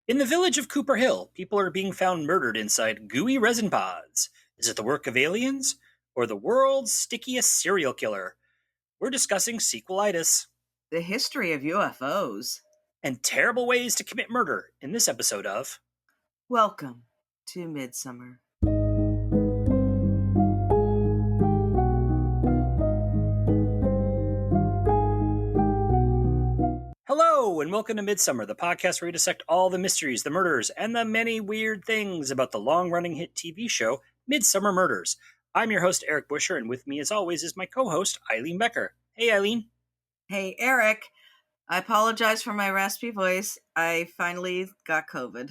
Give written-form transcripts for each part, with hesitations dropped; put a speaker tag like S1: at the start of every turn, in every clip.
S1: In the village of Cooper Hill, people are being found murdered inside gooey resin pods. Is it the work of aliens or the world's stickiest serial killer? We're discussing sequelitis
S2: The history of UFOs.
S1: and terrible ways to commit murder in this episode of
S2: Welcome to Midsomer.
S1: Hello and welcome to Midsomer, the podcast where we dissect all the mysteries, the murders, and the many weird things about the long-running hit TV show Midsomer Murders. I'm your host, Eric Buscher, and with me as always is my co-host, Eileen Becker. Hey, Eileen.
S2: Hey, Eric. I apologize for my raspy voice. I finally got COVID.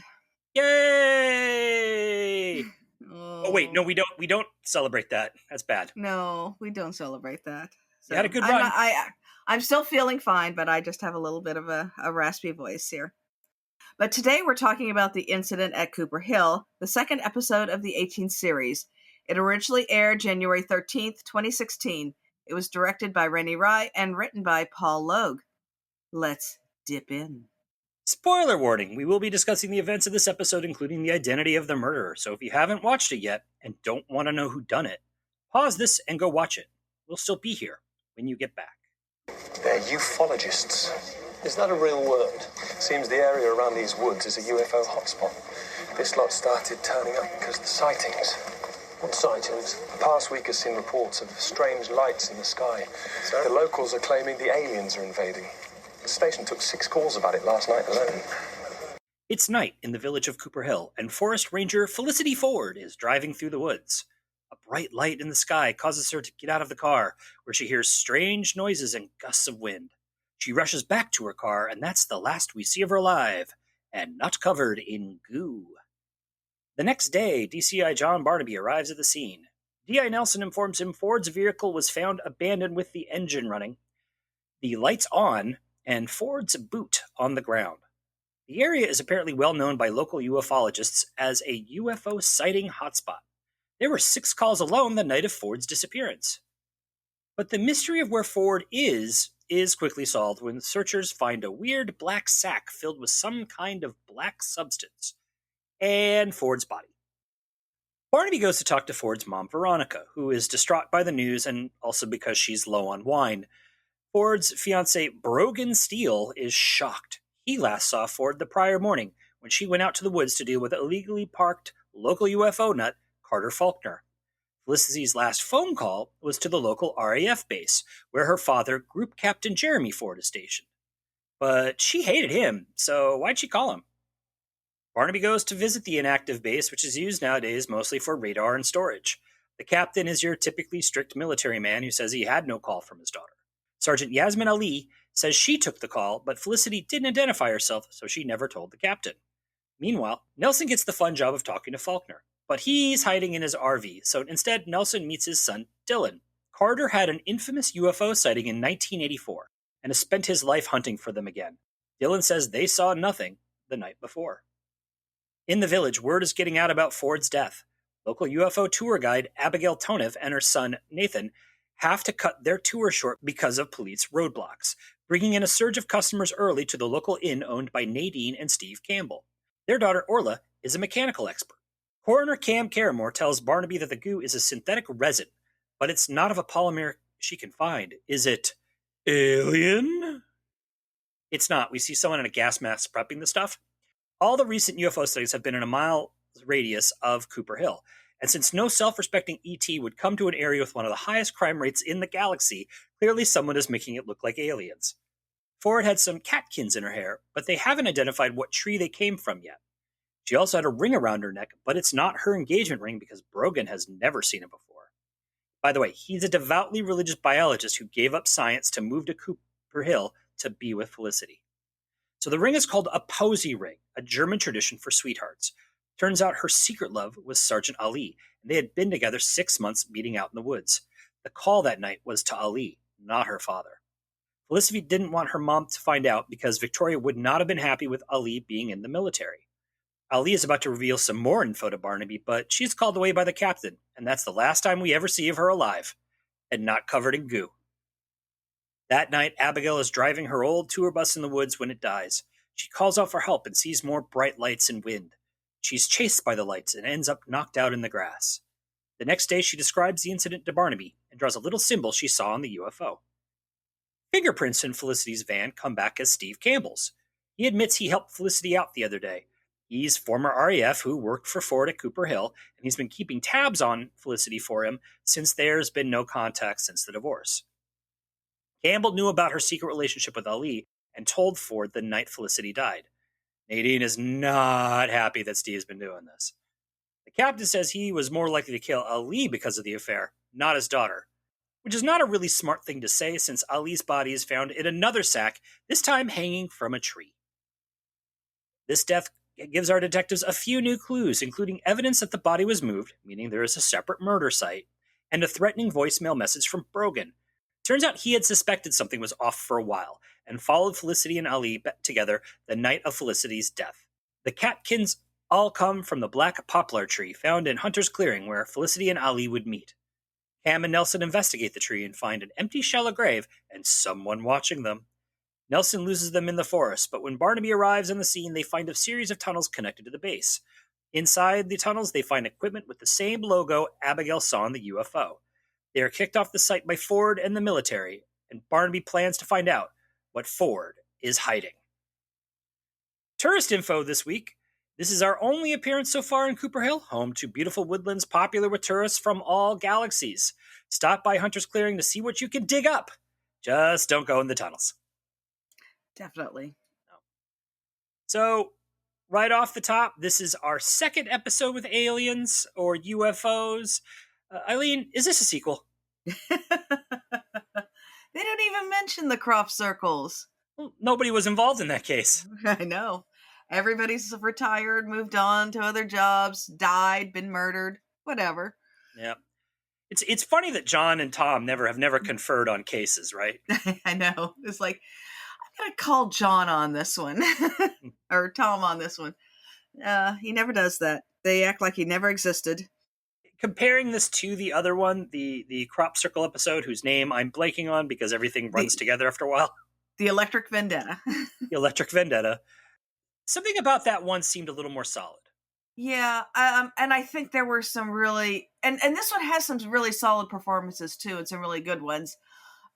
S1: Yay! Oh wait, no, we don't celebrate that. That's bad.
S2: No, we don't celebrate that.
S1: So, you had a good run.
S2: I'm still feeling fine, but I just have a little bit of a raspy voice here. But today we're talking about the incident at Cooper Hill, the second episode of the 18th series. It originally aired January 13th, 2016. It was directed by Rennie Rye and written by Paul Logue. Let's dip in.
S1: Spoiler warning, we will be discussing the events of this episode, including the identity of the murderer. So if you haven't watched it yet and don't want to know who done it, pause this and go watch it. We'll still be here when you get back.
S3: They're ufologists. Is that a real word? Seems the area around these woods is a UFO hotspot. This lot started turning up because of the sightings. What sightings? The past week has seen reports of strange lights in the sky. So? The locals are claiming the aliens are invading. The station took 6 calls about it last night alone.
S1: It's night in the village of Cooper Hill, and Forest Ranger Felicity Ford is driving through the woods. A bright light in the sky causes her to get out of the car, where she hears strange noises and gusts of wind. She rushes back to her car, and that's the last we see of her alive, and not covered in goo. The next day, DCI John Barnaby arrives at the scene. D.I. Nelson informs him Ford's vehicle was found abandoned with the engine running, the lights on, and Ford's boot on the ground. The area is apparently well known by local ufologists as a UFO sighting hotspot. There were 6 calls alone the night of Ford's disappearance. But the mystery of where Ford is quickly solved when searchers find a weird black sack filled with some kind of black substance and Ford's body. Barnaby goes to talk to Ford's mom, Veronica, who is distraught by the news and also because she's low on wine. Ford's fiancé, Brogan Steele, is shocked. He last saw Ford the prior morning when she went out to the woods to deal with an illegally parked local UFO nut, Carter Faulkner. Felicity's last phone call was to the local RAF base, where her father, Group Captain Jeremy Ford, is stationed. But she hated him, so why'd she call him? Barnaby goes to visit the inactive base, which is used nowadays mostly for radar and storage. The captain is your typically strict military man who says he had no call from his daughter. Sergeant Yasmin Ali says she took the call, but Felicity didn't identify herself, so she never told the captain. Meanwhile, Nelson gets the fun job of talking to Faulkner, but he's hiding in his RV, so instead Nelson meets his son, Dylan. Carter had an infamous UFO sighting in 1984 and has spent his life hunting for them again. Dylan says they saw nothing the night before. In the village, word is getting out about Ford's death. Local UFO tour guide Abigail Tonev and her son, Nathan, have to cut their tour short because of police roadblocks, bringing in a surge of customers early to the local inn owned by Nadine and Steve Campbell. Their daughter, Orla, is a mechanical expert. Coroner Cam Caramore tells Barnaby that the goo is a synthetic resin, but it's not of a polymer she can find. Is it alien? It's not. We see someone in a gas mask prepping the stuff. All the recent UFO studies have been in a mile radius of Cooper Hill, and since no self-respecting ET would come to an area with one of the highest crime rates in the galaxy, clearly someone is making it look like aliens. Ford had some catkins in her hair, but they haven't identified what tree they came from yet. She also had a ring around her neck, but it's not her engagement ring because Brogan has never seen it before. By the way, he's a devoutly religious biologist who gave up science to move to Cooper Hill to be with Felicity. So the ring is called a posy ring, a German tradition for sweethearts. Turns out her secret love was Sergeant Ali, and they had been together 6 months meeting out in the woods. The call that night was to Ali, not her father. Felicity didn't want her mom to find out because Victoria would not have been happy with Ali being in the military. Ali is about to reveal some more info to Barnaby, but she's called away by the captain, and that's the last time we ever see of her alive, and not covered in goo. That night, Abigail is driving her old tour bus in the woods when it dies. She calls out for help and sees more bright lights and wind. She's chased by the lights and ends up knocked out in the grass. The next day, she describes the incident to Barnaby and draws a little symbol she saw on the UFO. Fingerprints in Felicity's van come back as Steve Campbell's. He admits he helped Felicity out the other day. He's former RAF who worked for Ford at Cooper Hill, and he's been keeping tabs on Felicity for him since there's been no contact since the divorce. Campbell knew about her secret relationship with Ali and told Ford the night Felicity died. Nadine is not happy that Steve's been doing this. The captain says he was more likely to kill Ali because of the affair, not his daughter, which is not a really smart thing to say since Ali's body is found in another sack, this time hanging from a tree. This death gives our detectives a few new clues, including evidence that the body was moved, meaning there is a separate murder site, and a threatening voicemail message from Brogan. Turns out he had suspected something was off for a while and followed Felicity and Ali together the night of Felicity's death. The catkins all come from the black poplar tree found in Hunter's Clearing where Felicity and Ali would meet. Cam and Nelson investigate the tree and find an empty shallow grave and someone watching them. Nelson loses them in the forest, but when Barnaby arrives on the scene, they find a series of tunnels connected to the base. Inside the tunnels, they find equipment with the same logo Abigail saw in the UFO. They are kicked off the site by Ford and the military, and Barnaby plans to find out what Ford is hiding. Tourist info this week. This is our only appearance so far in Cooper Hill, home to beautiful woodlands popular with tourists from all galaxies. Stop by Hunter's Clearing to see what you can dig up. Just don't go in the tunnels.
S2: Definitely.
S1: No. So, right off the top, this is our second episode with aliens or UFOs. Eileen, is this a sequel?
S2: They don't even mention the crop circles.
S1: Well, nobody was involved in that case.
S2: I know. Everybody's retired, moved on to other jobs, died, been murdered, whatever.
S1: Yeah. It's funny that John and Tom have never conferred on cases, right?
S2: I know. It's like, I'm going to call John on this one. Or Tom on this one. He never does that. They act like he never existed.
S1: Comparing this to the other one, the crop circle episode, whose name I'm blanking on because everything runs together after a while.
S2: The Electric Vendetta.
S1: The Electric Vendetta. Something about that one seemed a little more solid.
S2: Yeah, and I think there were some really, and this one has some really solid performances too, and some really good ones.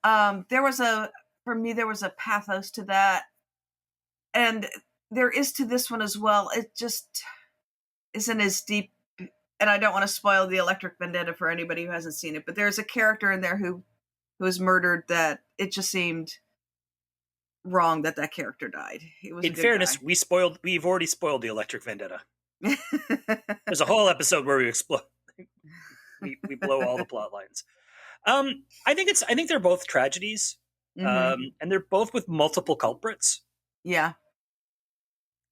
S2: For me, there was a pathos to that, and there is to this one as well. It just isn't as deep, and I don't want to spoil the Electric Vendetta for anybody who hasn't seen it, but there's a character in there who was murdered that it just seemed wrong that character died. It was
S1: in fairness,
S2: guy.
S1: we've already spoiled the Electric Vendetta. There's a whole episode where we explode. we blow all the plot lines. I think they're both tragedies, and they're both with multiple culprits.
S2: Yeah.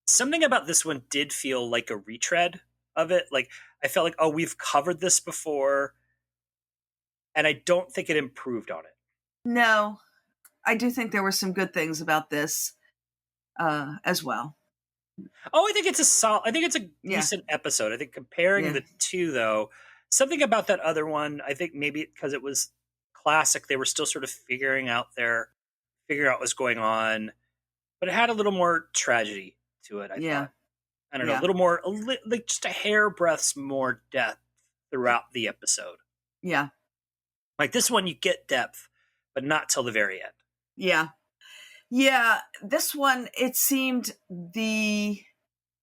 S1: Something about this one did feel like a retread of it. Like I felt like, oh, we've covered this before, and I don't think it improved on it.
S2: No, I do think there were some good things about this as well.
S1: Oh, I think it's a decent episode. I think comparing the two, though, something about that other one, I think maybe because it was classic, they were still sort of figuring out what was going on, but it had a little more tragedy to it. I thought. I don't know, a little more, like just a hairbreadth's more depth throughout the episode.
S2: Yeah.
S1: Like this one, you get depth, but not till the very end.
S2: Yeah. Yeah, this one, it seemed the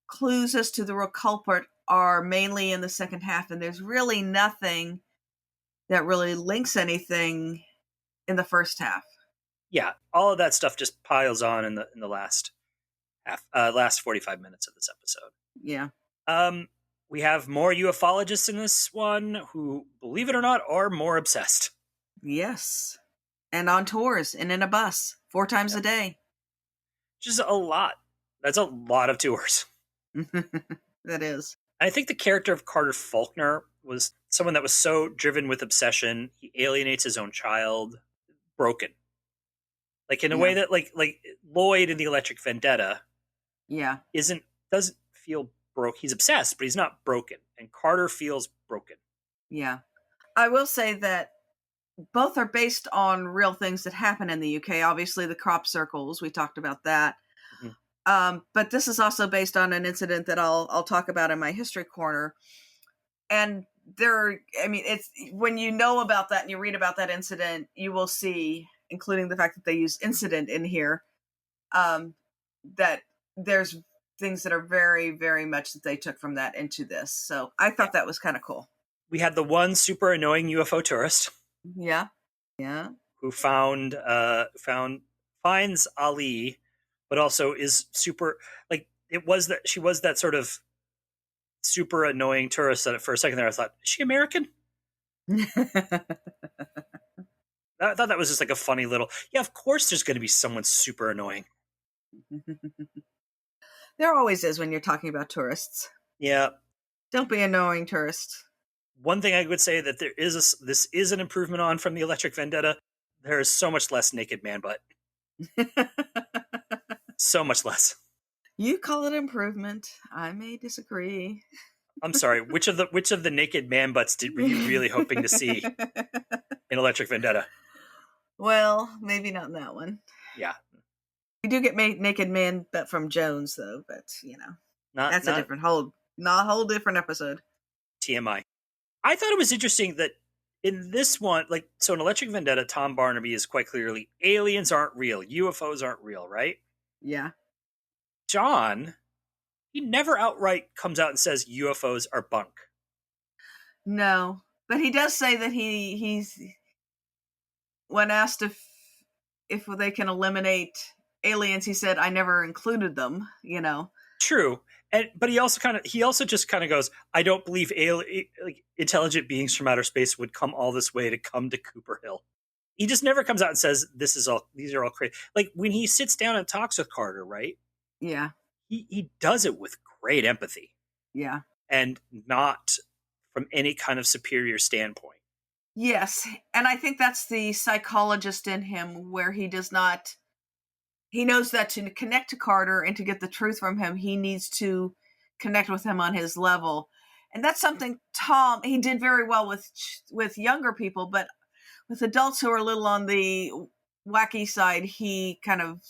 S2: clues as to the real culprit are mainly in the second half, and there's really nothing that really links anything in the first half.
S1: Yeah, all of that stuff just piles on in the last last 45 minutes of this episode.
S2: Yeah.
S1: We have more ufologists in this one who, believe it or not, are more obsessed.
S2: Yes. And on tours and in a bus 4 times a day.
S1: Just a lot. That's a lot of tours.
S2: That is.
S1: I think the character of Carter Faulkner was someone that was so driven with obsession. He alienates his own child. Broken. Like in a way that like Lloyd in the Electric Vendetta doesn't feel broke. He's obsessed, but he's not broken. And Carter feels broken.
S2: Yeah. I will say that both are based on real things that happen in the UK. Obviously, the crop circles, we talked about that. But this is also based on an incident that I'll talk about in my history corner. And it's when you know about that and you read about that incident, you will see, including the fact that they use incident in here, that there's things that are very, very much that they took from that into this. So I thought that was kind of cool.
S1: We had the one super annoying UFO tourist.
S2: Yeah.
S1: Who finds Ali, but also is super she was that sort of super annoying tourist that for a second there I thought, is she American? I thought that was just like a funny little, yeah, of course there's going to be someone super annoying.
S2: There always is when you're talking about tourists.
S1: Yeah.
S2: Don't be annoying, tourist.
S1: One thing I would say that this is an improvement on from the Electric Vendetta. There is so much less naked man butt. So much less.
S2: You call it improvement. I may disagree.
S1: I'm sorry. Which of the naked man butts were you really hoping to see in Electric Vendetta?
S2: Well, maybe not in that one.
S1: Yeah.
S2: We do get naked man butt from Jones, though, but that's a whole different episode.
S1: TMI. I thought it was interesting that in this one, so in Electric Vendetta, Tom Barnaby is quite clearly aliens aren't real, UFOs aren't real, right?
S2: Yeah.
S1: John, he never outright comes out and says UFOs are bunk.
S2: No, but he does say that he's when asked if they can eliminate aliens, he said, "I never included them."
S1: True, but he also just kind of goes, "I don't believe intelligent beings from outer space would come all this way to come to Cooper Hill." He just never comes out and says these are all crazy. Like when he sits down and talks with Carter, right?
S2: Yeah.
S1: He does it with great empathy.
S2: Yeah.
S1: And not from any kind of superior standpoint.
S2: Yes. And I think that's the psychologist in him, where he knows that to connect to Carter and to get the truth from him, he needs to connect with him on his level. And that's something he did very well with younger people, but with adults who are a little on the wacky side, he kind of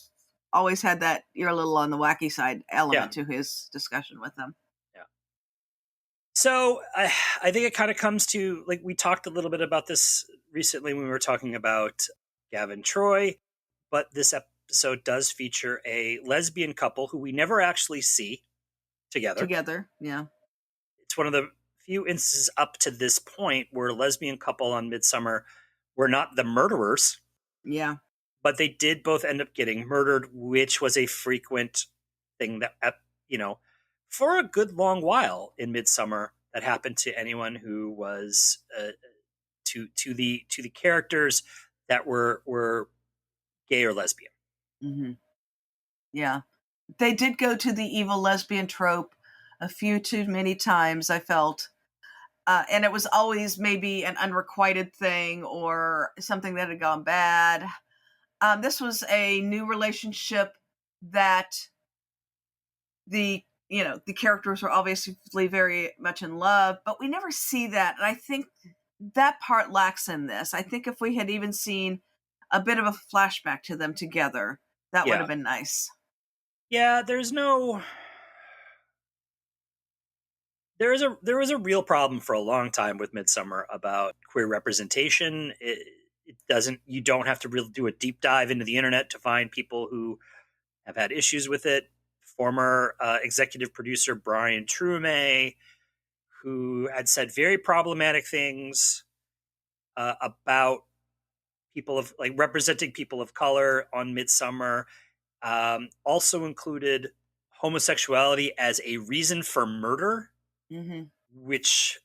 S2: always had that you're a little on the wacky side element to his discussion with them.
S1: Yeah. So I think it kind of comes to, we talked a little bit about this recently when we were talking about Gavin Troy, but this episode does feature a lesbian couple who we never actually see together.
S2: Yeah.
S1: It's one of the few instances up to this point where a lesbian couple on Midsomer were not the murderers.
S2: Yeah.
S1: But they did both end up getting murdered, which was a frequent thing that, for a good long while in Midsomer, that happened to anyone who was to the characters that were gay or lesbian.
S2: Mm-hmm. Yeah, they did go to the evil lesbian trope a few too many times, I felt. And it was always maybe an unrequited thing or something that had gone bad. This was a new relationship that the characters were obviously very much in love, but we never see that. And I think that part lacks in this. I think if we had even seen a bit of a flashback to them together, that would have been nice.
S1: Yeah, there was a real problem for a long time with Midsomer about queer representation. You don't have to really do a deep dive into the internet to find people who have had issues with it. Former executive producer Brian Trume, who had said very problematic things about people of representing people of color on Midsomer, also included homosexuality as a reason for murder, which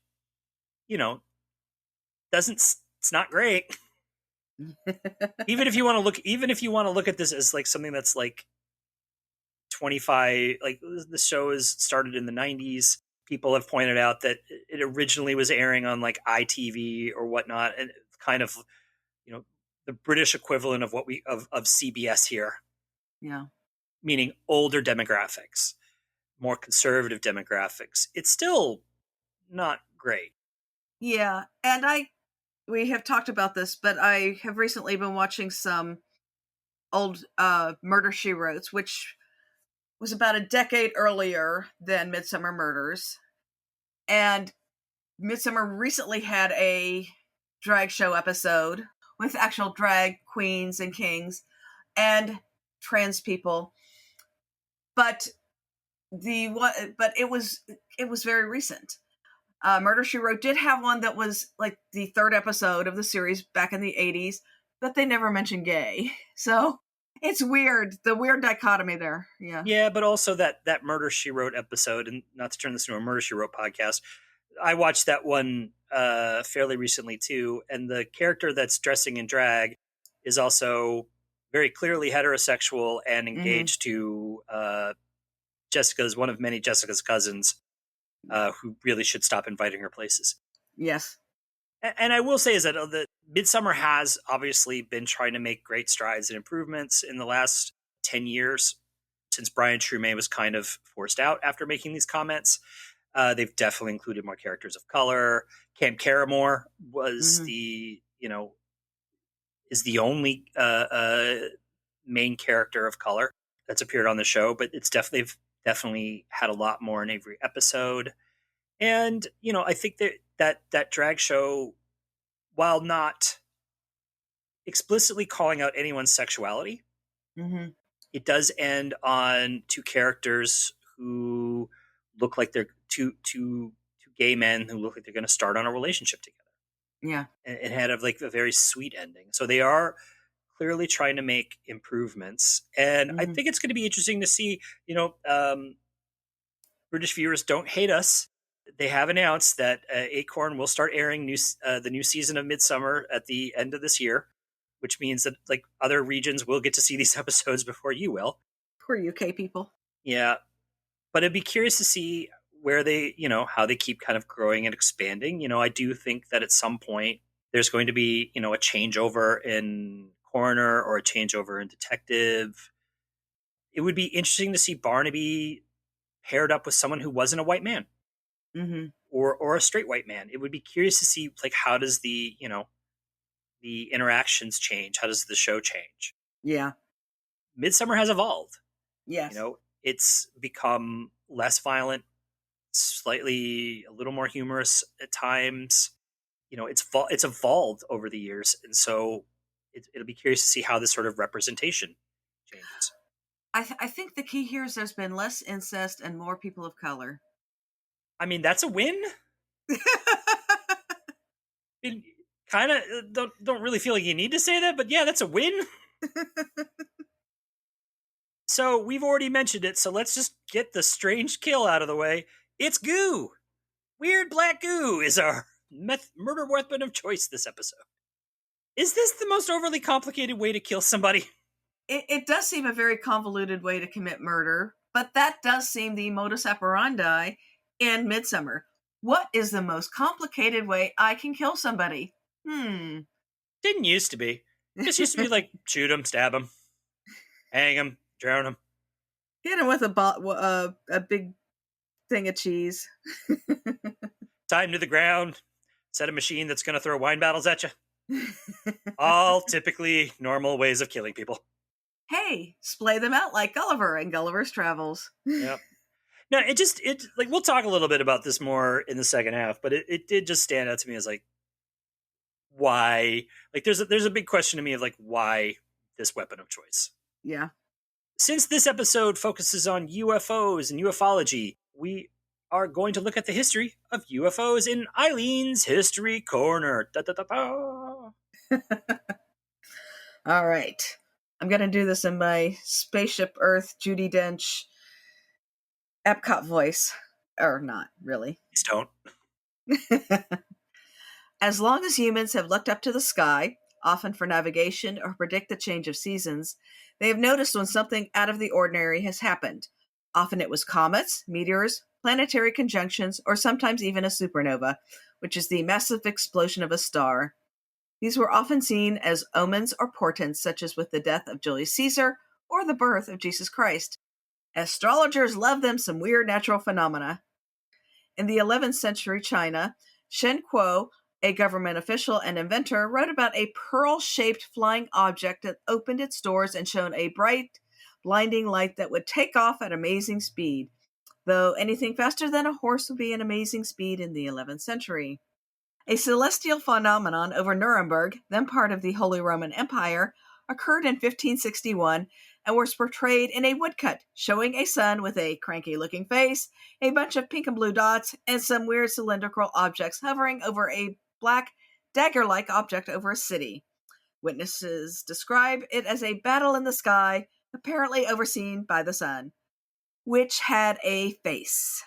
S1: it's not great. even if you want to look at this as something that's 25, the show is started in the 90s. People have pointed out that it originally was airing on ITV or whatnot, and kind of the British equivalent of of CBS here.
S2: Yeah.
S1: Meaning older demographics, more conservative demographics. It's still not great.
S2: Yeah, and we have talked about this, but I have recently been watching some old Murder, She Wrote, which was about a decade earlier than Midsomer Murders. And Midsomer recently had a drag show episode with actual drag queens and kings and trans people. But it was very recent. Murder, She Wrote did have one that was like the third episode of the series back in the 80s, but they never mentioned gay. So it's weird, the weird dichotomy there. Yeah.
S1: Yeah, but also that Murder, She Wrote episode, and not to turn this into a Murder, She Wrote podcast, I watched that one fairly recently too, and the character that's dressing in drag is also very clearly heterosexual and engaged to one of many Jessica's cousins, who really should stop inviting her places.
S2: Yes.
S1: And I will say is that the Midsomer has obviously been trying to make great strides and improvements in the last 10 years since Brian Trume was kind of forced out after making these comments. They've definitely included more characters of color. Cam Caramore was is the only main character of color that's appeared on the show, but they've definitely had a lot more in every episode. And, I think that drag show, while not explicitly calling out anyone's sexuality, it does end on two characters who look like they're two gay men who look like they're going to start on a relationship together.
S2: Yeah.
S1: And it had a very sweet ending. So they are clearly trying to make improvements. And I think it's going to be interesting to see, British viewers, don't hate us. They have announced that Acorn will start airing the new season of Midsomer at the end of this year, which means that like other regions will get to see these episodes before you will.
S2: Poor UK people.
S1: Yeah. But I'd be curious to see where they, how they keep kind of growing and expanding. I do think that at some point there's going to be, a changeover in coroner or a changeover in detective. It would be interesting to see Barnaby paired up with someone who wasn't a white man. Or a straight white man. It would be curious to see like how does the interactions change? How does the show change?
S2: Yeah.
S1: Midsomer has evolved.
S2: Yes.
S1: It's become less violent, slightly a little more humorous at times. It's evolved over the years, and so it'll be curious to see how this sort of representation changes.
S2: I think the key here is there's been less incest and more people of color.
S1: I mean, that's a win. Kind of don't really feel like you need to say that, but yeah, that's a win. So we've already mentioned it, so let's just get the strange kill out of the way. It's goo. Weird black goo is our murder weapon of choice this episode. Is this the most overly complicated way to kill somebody?
S2: It does seem a very convoluted way to commit murder, but that does seem the modus operandi in Midsomer. What is the most complicated way I can kill somebody?
S1: Didn't used to be. It just used to be like shoot him, stab him, hang him, drown him.
S2: Hit him with a big thing of cheese.
S1: Tie him to the ground. Set a machine that's going to throw wine bottles at you. All typically normal ways of killing people.
S2: Hey, splay them out like Gulliver and Gulliver's Travels.
S1: Yep. No, it like we'll talk a little bit about this more in the second half, but it did just stand out to me as like why, like there's a big question to me of like why this weapon of choice.
S2: Yeah.
S1: Since this episode focuses on UFOs and UFOlogy, we are going to look at the history of UFOs in Eileen's History Corner. Da, da, da, da.
S2: All right. I'm going to do this in my Spaceship Earth Judi Dench Epcot voice. Or not, really.
S1: Please don't.
S2: As long as humans have looked up to the sky, often for navigation or predict the change of seasons, they have noticed when something out of the ordinary has happened. Often it was comets, meteors, planetary conjunctions, or sometimes even a supernova, which is the massive explosion of a star. These were often seen as omens or portents, such as with the death of Julius Caesar or the birth of Jesus Christ. Astrologers loved them some weird natural phenomena. In the 11th century China, Shen Kuo, a government official and inventor, wrote about a pearl-shaped flying object that opened its doors and shone a bright blinding light that would take off at amazing speed, though anything faster than a horse would be an amazing speed in the 11th century. A celestial phenomenon over Nuremberg, then part of the Holy Roman Empire, occurred in 1561 and was portrayed in a woodcut showing a sun with a cranky-looking face, a bunch of pink and blue dots, and some weird cylindrical objects hovering over a black, dagger-like object over a city. Witnesses describe it as a battle in the sky, apparently overseen by the sun, which had a face.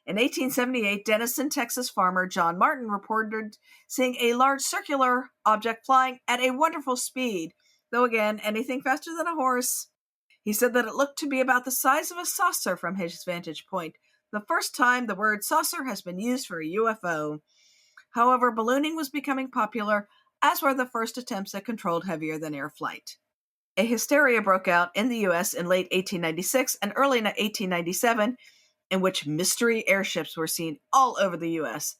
S2: In 1878, Denison, Texas farmer John Martin reported seeing a large circular object flying at a wonderful speed, though again, anything faster than a horse. He said that it looked to be about the size of a saucer from his vantage point, the first time the word saucer has been used for a UFO. However, ballooning was becoming popular, as were the first attempts at controlled heavier-than-air flight. A hysteria broke out in the U.S. in late 1896 and early 1897, in which mystery airships were seen all over the U.S.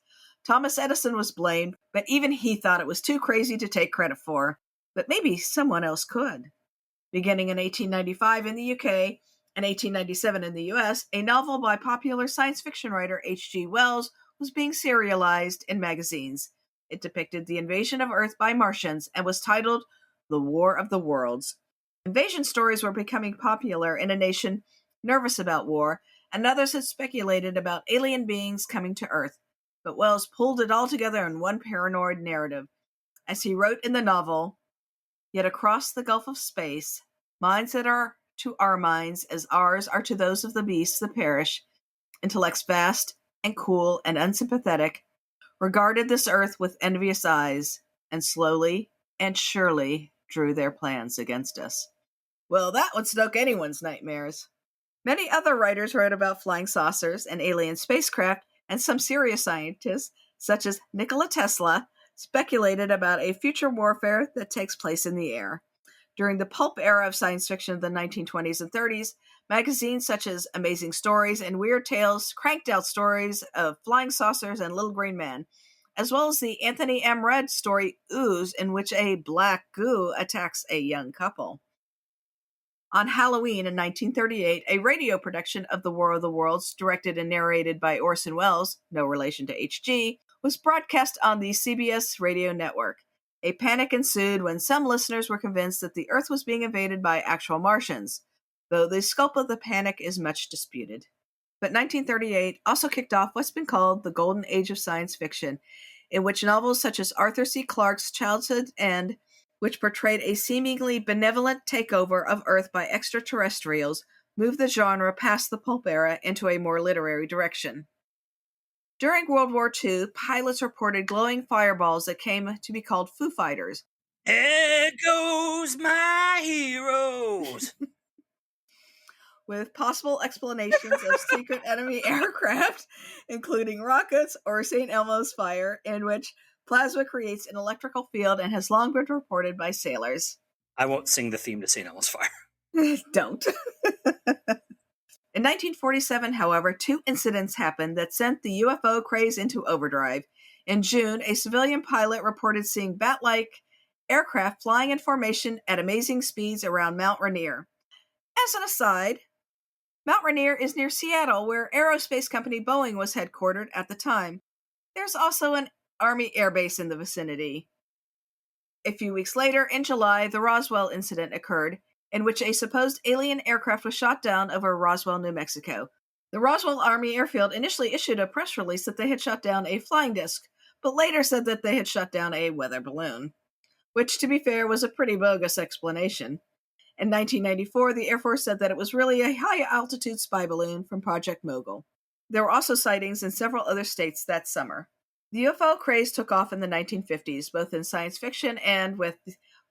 S2: Thomas Edison was blamed, but even he thought it was too crazy to take credit for. But maybe someone else could. Beginning in 1895 in the UK and 1897 in the US, a novel by popular science fiction writer H.G. Wells was being serialized in magazines. It depicted the invasion of Earth by Martians and was titled The War of the Worlds. Invasion stories were becoming popular in a nation nervous about war, and others had speculated about alien beings coming to Earth, but Wells pulled it all together in one paranoid narrative. As he wrote in the novel, "Yet across the gulf of space, minds that are to our minds as ours are to those of the beasts that perish, intellects vast and cool and unsympathetic, regarded this earth with envious eyes, and slowly and surely drew their plans against us." Well, that would stoke anyone's nightmares. Many other writers wrote about flying saucers and alien spacecraft, and some serious scientists, such as Nikola Tesla, speculated about a future warfare that takes place in the air. During the pulp era of science fiction of the 1920s and 30s, magazines such as Amazing Stories and Weird Tales cranked out stories of flying saucers and little green men, as well as the Anthony M. Red story Ooze, in which a black goo attacks a young couple. On Halloween in 1938, a radio production of The War of the Worlds, directed and narrated by Orson Welles, no relation to H.G., was broadcast on the CBS radio network. A panic ensued when some listeners were convinced that the Earth was being invaded by actual Martians, though the scope of the panic is much disputed. But 1938 also kicked off what's been called the Golden Age of science fiction, in which novels such as Arthur C. Clarke's Childhood's End, which portrayed a seemingly benevolent takeover of Earth by extraterrestrials, moved the genre past the pulp era into a more literary direction. During World War II, pilots reported glowing fireballs that came to be called Foo Fighters.
S1: There goes my heroes!
S2: With possible explanations of secret enemy aircraft, including rockets or St. Elmo's fire, in which plasma creates an electrical field and has long been reported by sailors.
S1: I won't sing the theme to St. Elmo's Fire.
S2: Don't. In 1947, however, two incidents happened that sent the UFO craze into overdrive. In June, a civilian pilot reported seeing bat-like aircraft flying in formation at amazing speeds around Mount Rainier. As an aside, Mount Rainier is near Seattle, where aerospace company Boeing was headquartered at the time. There's also an Army air base in the vicinity. A few weeks later, in July, the Roswell incident occurred, in which a supposed alien aircraft was shot down over Roswell, New Mexico. The Roswell Army Airfield initially issued a press release that they had shot down a flying disc, but later said that they had shot down a weather balloon, which, to be fair, was a pretty bogus explanation. In 1994, the Air Force said that it was really a high-altitude spy balloon from Project Mogul. There were also sightings in several other states that summer. The UFO craze took off in the 1950s, both in science fiction and with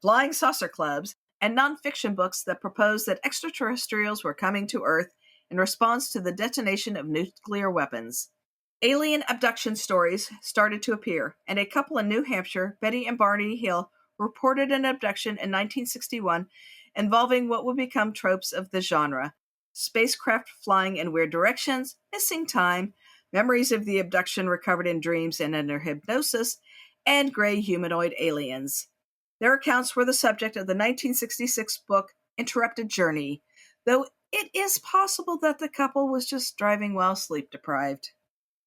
S2: flying saucer clubs and non-fiction books that proposed that extraterrestrials were coming to Earth in response to the detonation of nuclear weapons. Alien abduction stories started to appear, and a couple in New Hampshire, Betty and Barney Hill, reported an abduction in 1961 involving what would become tropes of the genre: spacecraft flying in weird directions, missing time, memories of the abduction recovered in dreams and under hypnosis, and gray humanoid aliens. Their accounts were the subject of the 1966 book interrupted journey, though it is possible that the couple was just driving while sleep deprived.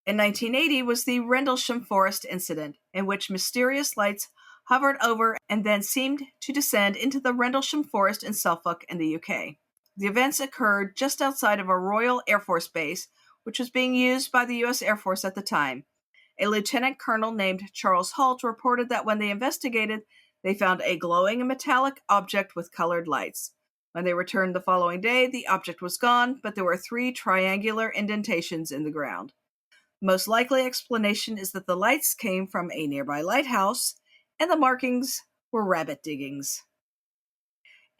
S2: In 1980 was the Rendlesham Forest incident, in which mysterious lights hovered over and then seemed to descend into the Rendlesham Forest in Suffolk in the UK. The events occurred just outside of a Royal Air Force base, which was being used by the US Air Force at the time. A lieutenant colonel named Charles Holt reported that when they investigated, they found a glowing metallic object with colored lights. When they returned the following day, the object was gone, but there were 3 triangular indentations in the ground. The most likely explanation is that the lights came from a nearby lighthouse, and the markings were rabbit diggings.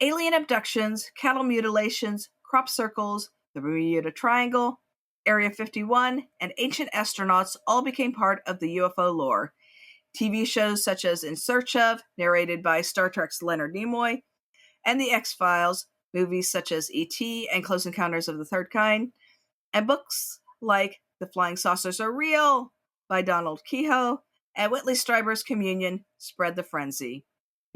S2: Alien abductions, cattle mutilations, crop circles, the Bermuda Triangle, Area 51, and ancient astronauts all became part of the UFO lore. TV shows such as In Search Of, narrated by Star Trek's Leonard Nimoy, and The X-Files, movies such as E.T. and Close Encounters of the Third Kind, and books like The Flying Saucers Are Real by Donald Kehoe, and Whitley Strieber's Communion spread the frenzy.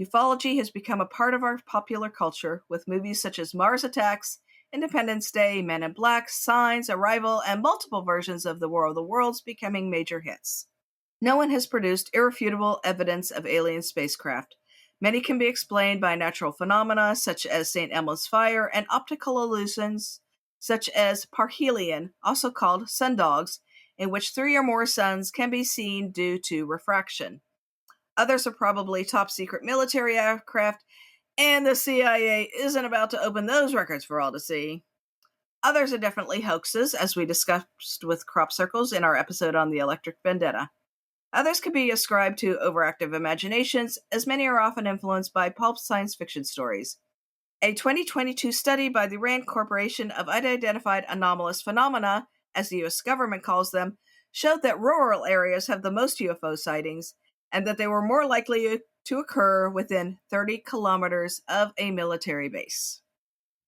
S2: Ufology has become a part of our popular culture, with movies such as Mars Attacks, Independence Day, Men in Black, Signs, Arrival, and multiple versions of The War of the Worlds becoming major hits. No one has produced irrefutable evidence of alien spacecraft. Many can be explained by natural phenomena such as St. Elmo's fire and optical illusions such as parhelion, also called sundogs, in which 3 or more suns can be seen due to refraction. Others are probably top-secret military aircraft, and the CIA isn't about to open those records for all to see. Others are definitely hoaxes, as we discussed with crop circles in our episode on the Electric Vendetta. Others could be ascribed to overactive imaginations, as many are often influenced by pulp science fiction stories. A 2022 study by the RAND Corporation of Unidentified Anomalous Phenomena, as the U.S. government calls them, showed that rural areas have the most UFO sightings, and that they were more likely to occur within 30 kilometers of a military base.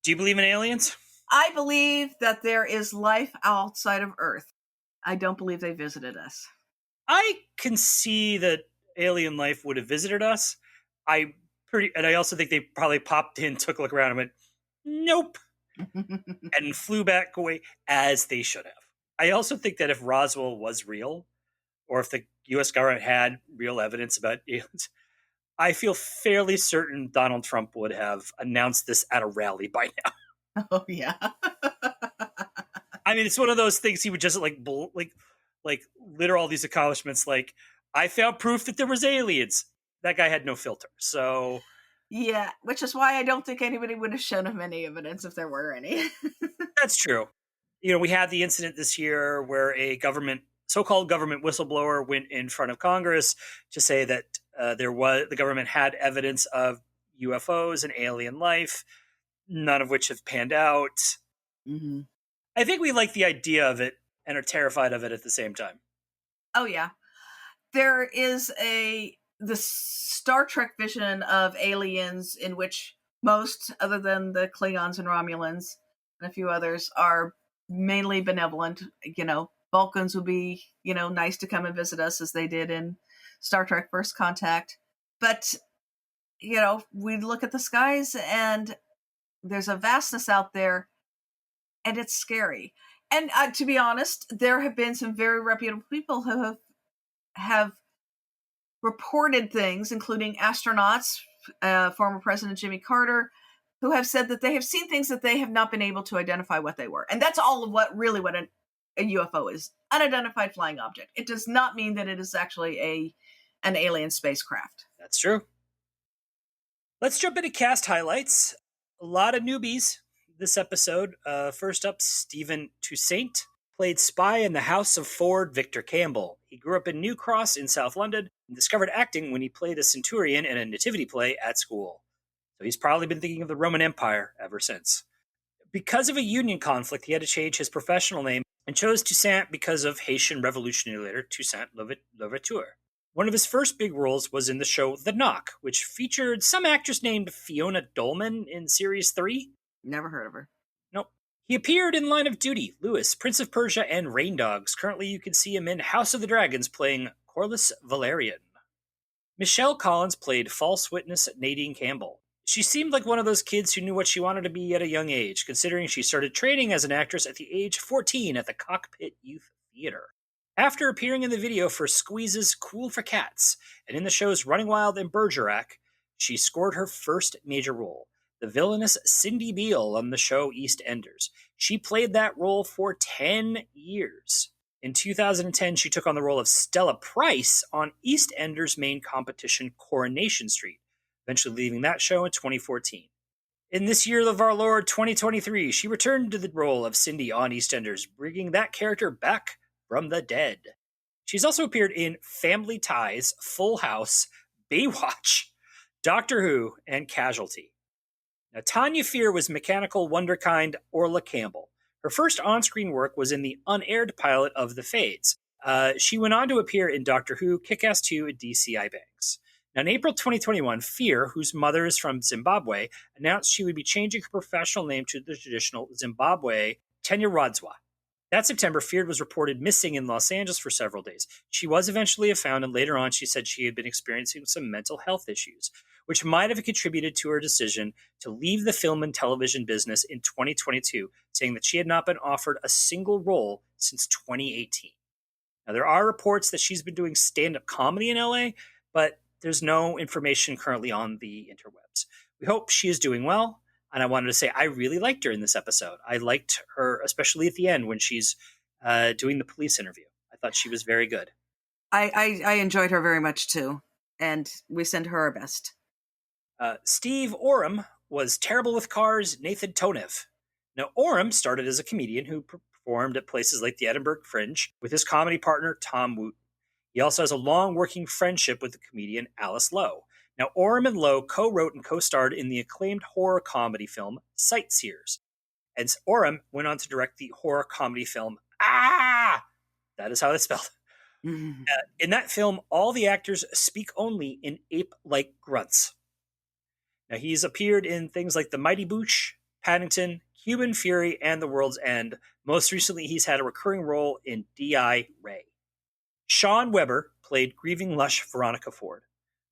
S1: Do you believe in aliens?
S2: I believe that there is life outside of Earth. I don't believe they visited us.
S1: I can see that alien life would have visited us. And I also think they probably popped in, took a look around, and went, nope, and flew back away, as they should have. I also think that if Roswell was real, or if the U.S. government had real evidence about aliens, I feel fairly certain Donald Trump would have announced this at a rally by now.
S2: Oh, yeah.
S1: I mean, it's one of those things he would just like litter all these accomplishments. Like, I found proof that there was aliens. That guy had no filter. So
S2: yeah, which is why I don't think anybody would have shown him any evidence if there were any.
S1: that's true. You know, we had the incident this year where a so-called government whistleblower went in front of Congress to say that the government had evidence of UFOs and alien life, none of which have panned out.
S2: Mm-hmm.
S1: I think we like the idea of it and are terrified of it at the same time.
S2: Oh, yeah. There is the Star Trek vision of aliens in which most, other than the Klingons and Romulans and a few others, are mainly benevolent. You know, Vulcans would be, nice to come and visit us as they did in Star Trek First Contact. But, we look at the skies and there's a vastness out there and it's scary. And to be honest, there have been some very reputable people who have reported things, including astronauts, former President Jimmy Carter, who have said that they have seen things that they have not been able to identify what they were. And that's all of what a UFO is. Unidentified flying object. It does not mean that it is actually an alien spacecraft.
S1: That's true. Let's jump into cast highlights. A lot of newbies this episode. First up, Stephen Toussaint played spy in the House of Ford Victor Campbell. He grew up in New Cross in South London and discovered acting when he played a centurion in a nativity play at school. So he's probably been thinking of the Roman Empire ever since. Because of a union conflict, he had to change his professional name and chose Toussaint because of Haitian revolutionary leader Toussaint Louverture. One of his first big roles was in the show The Knock, which featured some actress named Fiona Dolman in Series 3.
S2: Never heard of her.
S1: Nope. He appeared in Line of Duty, Lewis, Prince of Persia, and Rain Dogs. Currently, you can see him in House of the Dragons playing Corlys Valerian. Michelle Collins played false witness Nadine Campbell. She seemed like one of those kids who knew what she wanted to be at a young age, considering she started training as an actress at the age of 14 at the Cockpit Youth Theater. After appearing in the video for Squeeze's Cool for Cats and in the shows Running Wild and Bergerac, she scored her first major role, the villainous Cindy Beale on the show EastEnders. She played that role for 10 years. In 2010, she took on the role of Stella Price on EastEnders' main competition, Coronation Street, eventually leaving that show in 2014. In this year of our Lord 2023, she returned to the role of Cindy on EastEnders, bringing that character back from the dead. She's also appeared in Family Ties, Full House, Baywatch, Doctor Who, and Casualty. Now, Tanya Fear was mechanical wonderkind Orla Campbell. Her first on-screen work was in the unaired pilot of The Fades. She went on to appear in Doctor Who, Kick-Ass 2, and DCI Banks. Now, in April 2021, Fear, whose mother is from Zimbabwe, announced she would be changing her professional name to the traditional Zimbabwe Tenyeradzwa. That September, Fear was reported missing in Los Angeles for several days. She was eventually found, and later on she said she had been experiencing some mental health issues, which might have contributed to her decision to leave the film and television business in 2022, saying that she had not been offered a single role since 2018. Now, there are reports that she's been doing stand-up comedy in LA, but there's no information currently on the interwebs. We hope she is doing well, and I wanted to say I really liked her in this episode. I liked her, especially at the end when she's doing the police interview. I thought she was very good.
S2: I enjoyed her very much too, and we send her our best.
S1: Steve Oram was terrible with cars, Nathan Tonev. Now, Oram started as a comedian who performed at places like the Edinburgh Fringe with his comedy partner, Tom Wooten. He also has a long working friendship with the comedian Alice Lowe. Now, Oram and Lowe co-wrote and co-starred in the acclaimed horror comedy film Sightseers. And Oram went on to direct the horror comedy film Ah! That is how it's spelled.
S2: Mhm.
S1: In that film, all the actors speak only in ape-like grunts. Now, he's appeared in things like The Mighty Boosh, Paddington, Human Fury, and The World's End. Most recently, he's had a recurring role in D.I. Ray. Sean Weber played grieving lush Veronica Ford.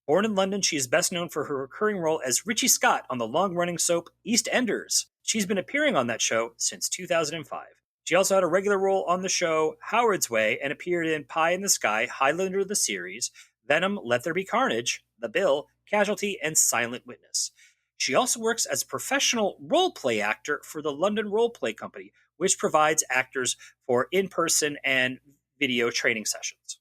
S1: Born in London, she is best known for her recurring role as Richie Scott on the long-running soap EastEnders. She's been appearing on that show since 2005. She also had a regular role on the show Howard's Way and appeared in Pie in the Sky, Highlander the series, Venom, Let There Be Carnage, The Bill, Casualty, and Silent Witness. She also works as a professional role-play actor for the London Role Play Company, which provides actors for in-person and video training sessions.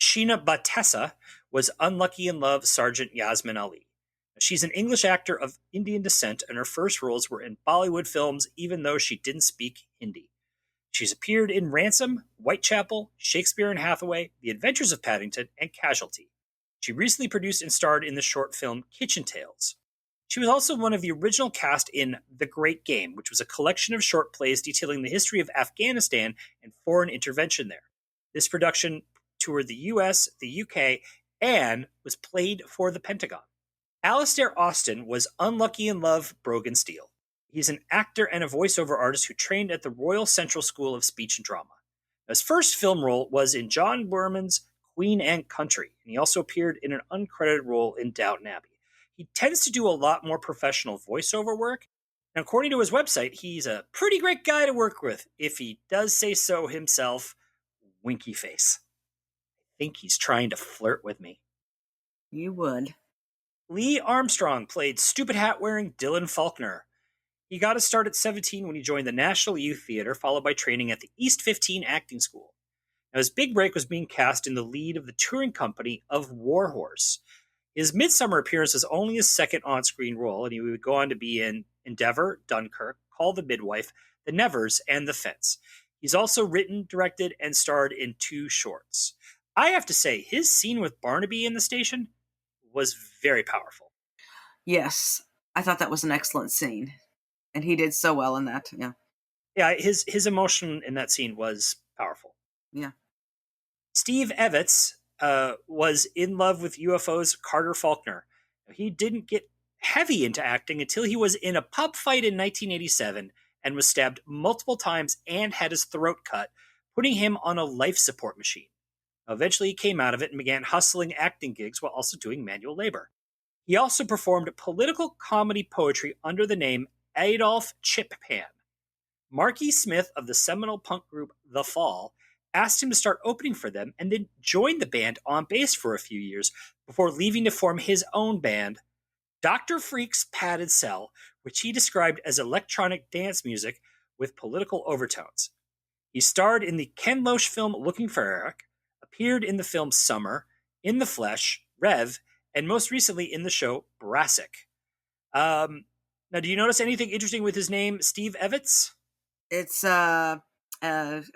S1: Sheena Batessa was Unlucky in Love Sergeant Yasmin Ali. She's an English actor of Indian descent, and her first roles were in Bollywood films, even though she didn't speak Hindi. She's appeared in Ransom, Whitechapel, Shakespeare and Hathaway, The Adventures of Paddington, and Casualty. She recently produced and starred in the short film Kitchen Tales. She was also one of the original cast in The Great Game, which was a collection of short plays detailing the history of Afghanistan and foreign intervention there. This production toured the US, the UK, and was played for the Pentagon. Alistair Austin was Unlucky in Love Brogan Steel. He's an actor and a voiceover artist who trained at the Royal Central School of Speech and Drama. His first film role was in John Boorman's Queen and Country, and he also appeared in an uncredited role in Downton Abbey. He tends to do a lot more professional voiceover work, and according to his website, he's a pretty great guy to work with, if he does say so himself. Winky face. I think he's trying to flirt with me.
S2: You would.
S1: Lee Armstrong played stupid hat-wearing Dylan Faulkner. He got his start at 17 when he joined the National Youth Theater, followed by training at the East 15 Acting School. Now, his big break was being cast in the lead of the touring company of Warhorse. His Midsomer appearance was only his second on-screen role, and he would go on to be in Endeavour, Dunkirk, Call the Midwife, The Nevers, and The Fence. He's also written, directed, and starred in 2 shorts. I have to say, his scene with Barnaby in the station was very powerful.
S2: Yes, I thought that was an excellent scene, and he did so well in that.
S1: Yeah, his emotion in that scene was powerful.
S2: Yeah.
S1: Steve Evans was in love with UFO's Carter Faulkner. He didn't get heavy into acting until he was in a pub fight in 1987 and was stabbed multiple times and had his throat cut, putting him on a life support machine. Eventually, he came out of it and began hustling acting gigs while also doing manual labor. He also performed political comedy poetry under the name Adolf Chippan. Marky Smith of the seminal punk group The Fall asked him to start opening for them and then joined the band on bass for a few years before leaving to form his own band, Dr. Freak's Padded Cell, which he described as electronic dance music with political overtones. He starred in the Ken Loach film Looking for Eric, appeared in the film Summer, In the Flesh, Rev, and most recently in the show Brassic. Now, do you notice anything interesting with his name, Steve Evans?
S2: It's uh, what is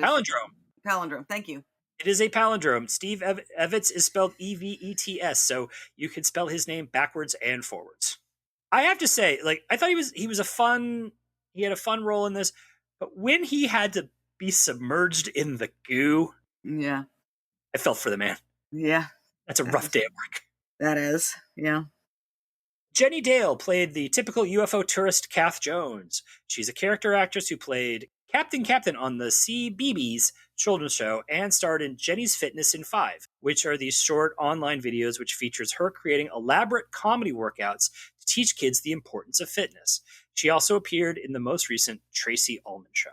S1: Palindrome.
S2: palindrome? Thank you.
S1: It is a palindrome. Steve Evans is spelled Evets, so you can spell his name backwards and forwards. I have to say, like, I thought he had a fun role in this, but when he had to be submerged in the goo,
S2: Yeah.
S1: I felt for the man.
S2: Yeah.
S1: That's a rough day at work.
S2: That is. Yeah.
S1: Jenny Dale played the typical UFO tourist Kath Jones. She's a character actress who played Captain on the CBeebies children's show and starred in Jenny's Fitness in 5, which are these short online videos which features her creating elaborate comedy workouts to teach kids the importance of fitness. She also appeared in the most recent Tracy Ullman show.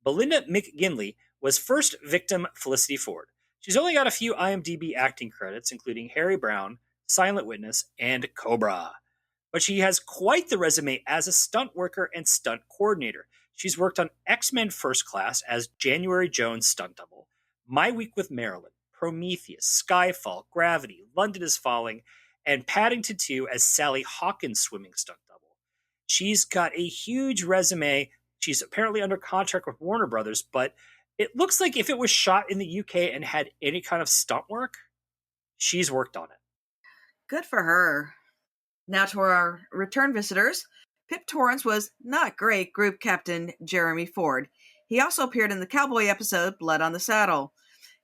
S1: Belinda McGinley was first victim Felicity Ford. She's only got a few IMDb acting credits, including Harry Brown, Silent Witness, and Cobra. But she has quite the resume as a stunt worker and stunt coordinator. She's worked on X-Men First Class as January Jones stunt double, My Week with Marilyn, Prometheus, Skyfall, Gravity, London is Falling, and Paddington 2 as Sally Hawkins swimming stunt double. She's got a huge resume. She's apparently under contract with Warner Brothers, but it looks like if it was shot in the UK and had any kind of stunt work, she's worked on it.
S2: Good for her. Now to our return visitors. Pip Torrance was not great group captain Jeremy Ford. He also appeared in the cowboy episode Blood on the Saddle.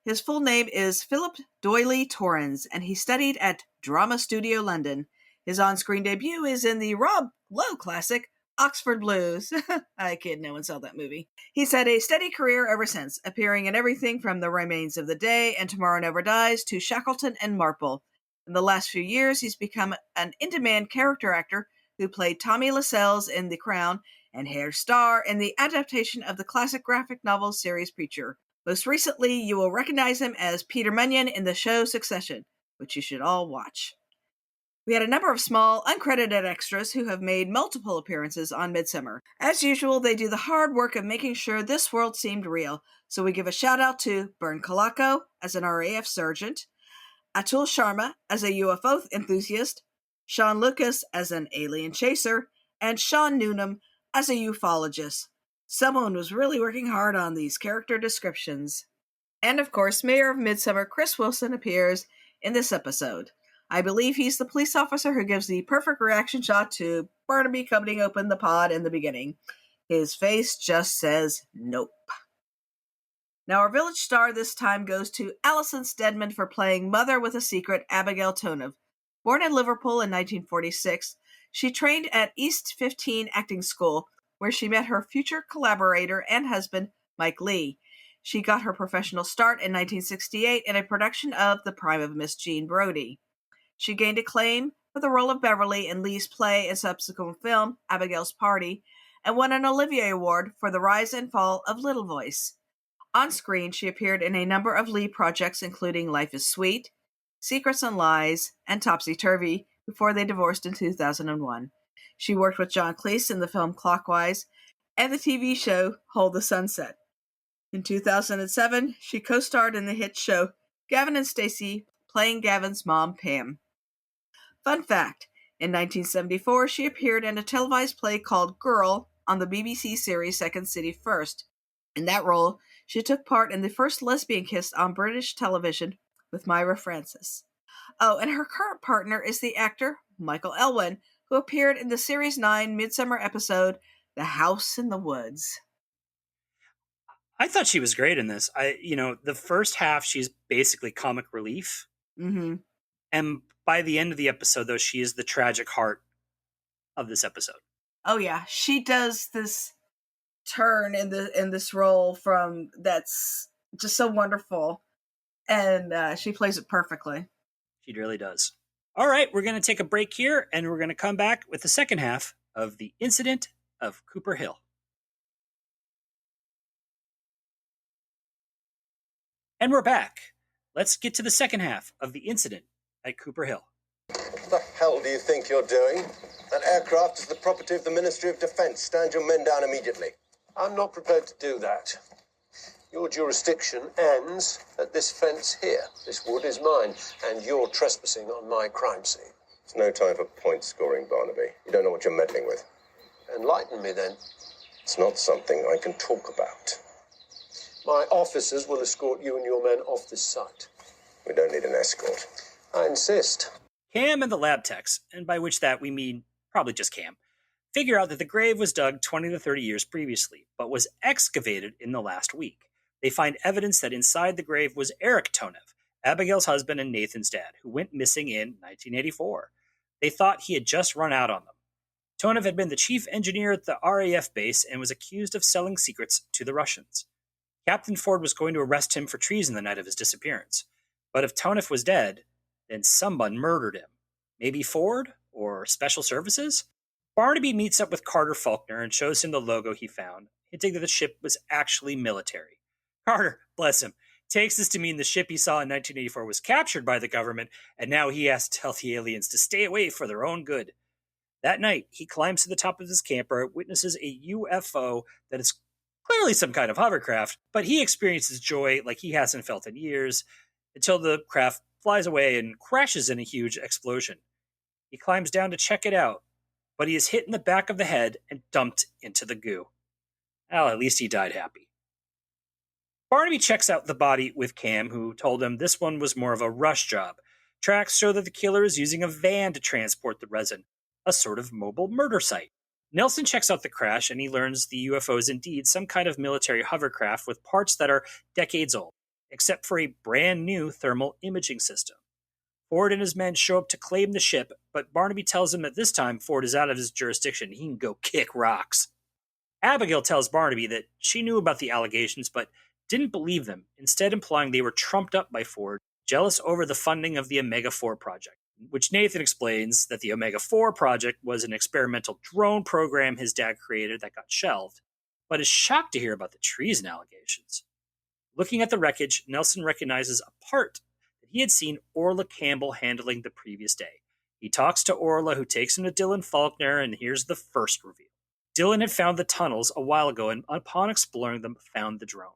S2: His full name is Philip Doyley Torrens, and he studied at Drama Studio London. His on-screen debut is in the Rob Lowe classic Oxford Blues. I kid, no one saw that movie. He's had a steady career ever since, appearing in everything from The Remains of the Day and Tomorrow Never Dies to Shackleton and Marple. In the last few years, he's become an in-demand character actor who played Tommy Lascelles in The Crown and Herr Starr in the adaptation of the classic graphic novel series Preacher. Most recently, you will recognize him as Peter Munyon in the show Succession, which you should all watch. We had a number of small, uncredited extras who have made multiple appearances on Midsomer. As usual, they do the hard work of making sure this world seemed real, so we give a shout out to Bern Kalako as an RAF sergeant, Atul Sharma as a UFO enthusiast, Sean Lucas as an alien chaser, and Sean Noonan as a ufologist. Someone was really working hard on these character descriptions. And of course, Mayor of Midsomer Chris Wilson appears in this episode. I believe he's the police officer who gives the perfect reaction shot to Barnaby cutting open the pod in the beginning. His face just says nope. Now our village star this time goes to Alison Steadman for playing Mother with a Secret, Abigail Tonev. Born in Liverpool in 1946, she trained at East 15 Acting School, where she met her future collaborator and husband, Mike Lee. She got her professional start in 1968 in a production of The Prime of Miss Jean Brodie. She gained acclaim for the role of Beverly in Lee's play and subsequent film, Abigail's Party, and won an Olivier Award for the rise and fall of Little Voice. On screen, she appeared in a number of Lee projects, including Life is Sweet, Secrets and Lies, and Topsy Turvy, before they divorced in 2001. She worked with John Cleese in the film Clockwise and the TV show Hold the Sunset. In 2007, she co-starred in the hit show Gavin and Stacey, playing Gavin's mom, Pam. Fun fact, in 1974, she appeared in a televised play called Girl on the BBC series Second City First. In that role, she took part in the first lesbian kiss on British television with Myra Francis. Oh, and her current partner is the actor Michael Elwyn, who appeared in the Series 9 Midsomer episode, The House in the Woods.
S1: I thought she was great in this. The first half, she's basically comic relief.
S2: Mm-hmm.
S1: And by the end of the episode, though, she is the tragic heart of this episode.
S2: Oh, yeah. She does this turn in this role from that's just so wonderful. And she plays it perfectly.
S1: She really does. All right, we're going to take a break here, and we're going to come back with the second half of The Incident of Cooper Hill. And we're back. Let's get to the second half of The Incident at Cooper Hill.
S4: What the hell do you think you're doing? That aircraft is the property of the Ministry of Defence. Stand your men down immediately.
S3: I'm not prepared to do that. Your jurisdiction ends at this fence here. This wood is mine, and you're trespassing on my crime scene.
S4: It's no time for point scoring, Barnaby. You don't know what you're meddling with.
S3: Enlighten me, then.
S4: It's not something I can talk about.
S3: My officers will escort you and your men off this site.
S4: We don't need an escort.
S3: I insist.
S1: Cam and the lab techs, and by which that we mean probably just Cam, figure out that the grave was dug 20 to 30 years previously, but was excavated in the last week. They find evidence that inside the grave was Eric Tonev, Abigail's husband and Nathan's dad, who went missing in 1984. They thought he had just run out on them. Tonev had been the chief engineer at the RAF base and was accused of selling secrets to the Russians. Captain Ford was going to arrest him for treason the night of his disappearance. But if Tonev was dead, then someone murdered him. Maybe Ford? Or Special Services? Barnaby meets up with Carter Faulkner and shows him the logo he found, hinting that the ship was actually military. Carter, bless him, takes this to mean the ship he saw in 1984 was captured by the government, and now he has to tell the aliens to stay away for their own good. That night, he climbs to the top of his camper, witnesses a UFO that is clearly some kind of hovercraft, but he experiences joy like he hasn't felt in years, until the craft flies away and crashes in a huge explosion. He climbs down to check it out, but he is hit in the back of the head and dumped into the goo. Well, at least he died happy. Barnaby checks out the body with Cam, who told him this one was more of a rush job. Tracks show that the killer is using a van to transport the resin, a sort of mobile murder site. Nelson checks out the crash, and he learns the UFO is indeed some kind of military hovercraft with parts that are decades old, except for a brand new thermal imaging system. Ford and his men show up to claim the ship, but Barnaby tells him that this time Ford is out of his jurisdiction. He can go kick rocks. Abigail tells Barnaby that she knew about the allegations, but didn't believe them, instead implying they were trumped up by Ford, jealous over the funding of the Omega-4 project, which Nathan explains that the Omega-4 project was an experimental drone program his dad created that got shelved, but is shocked to hear about the treason allegations. Looking at the wreckage, Nelson recognizes a part that he had seen Orla Campbell handling the previous day. He talks to Orla, who takes him to Dylan Faulkner, and here's the first reveal. Dylan had found the tunnels a while ago, and upon exploring them, found the drone.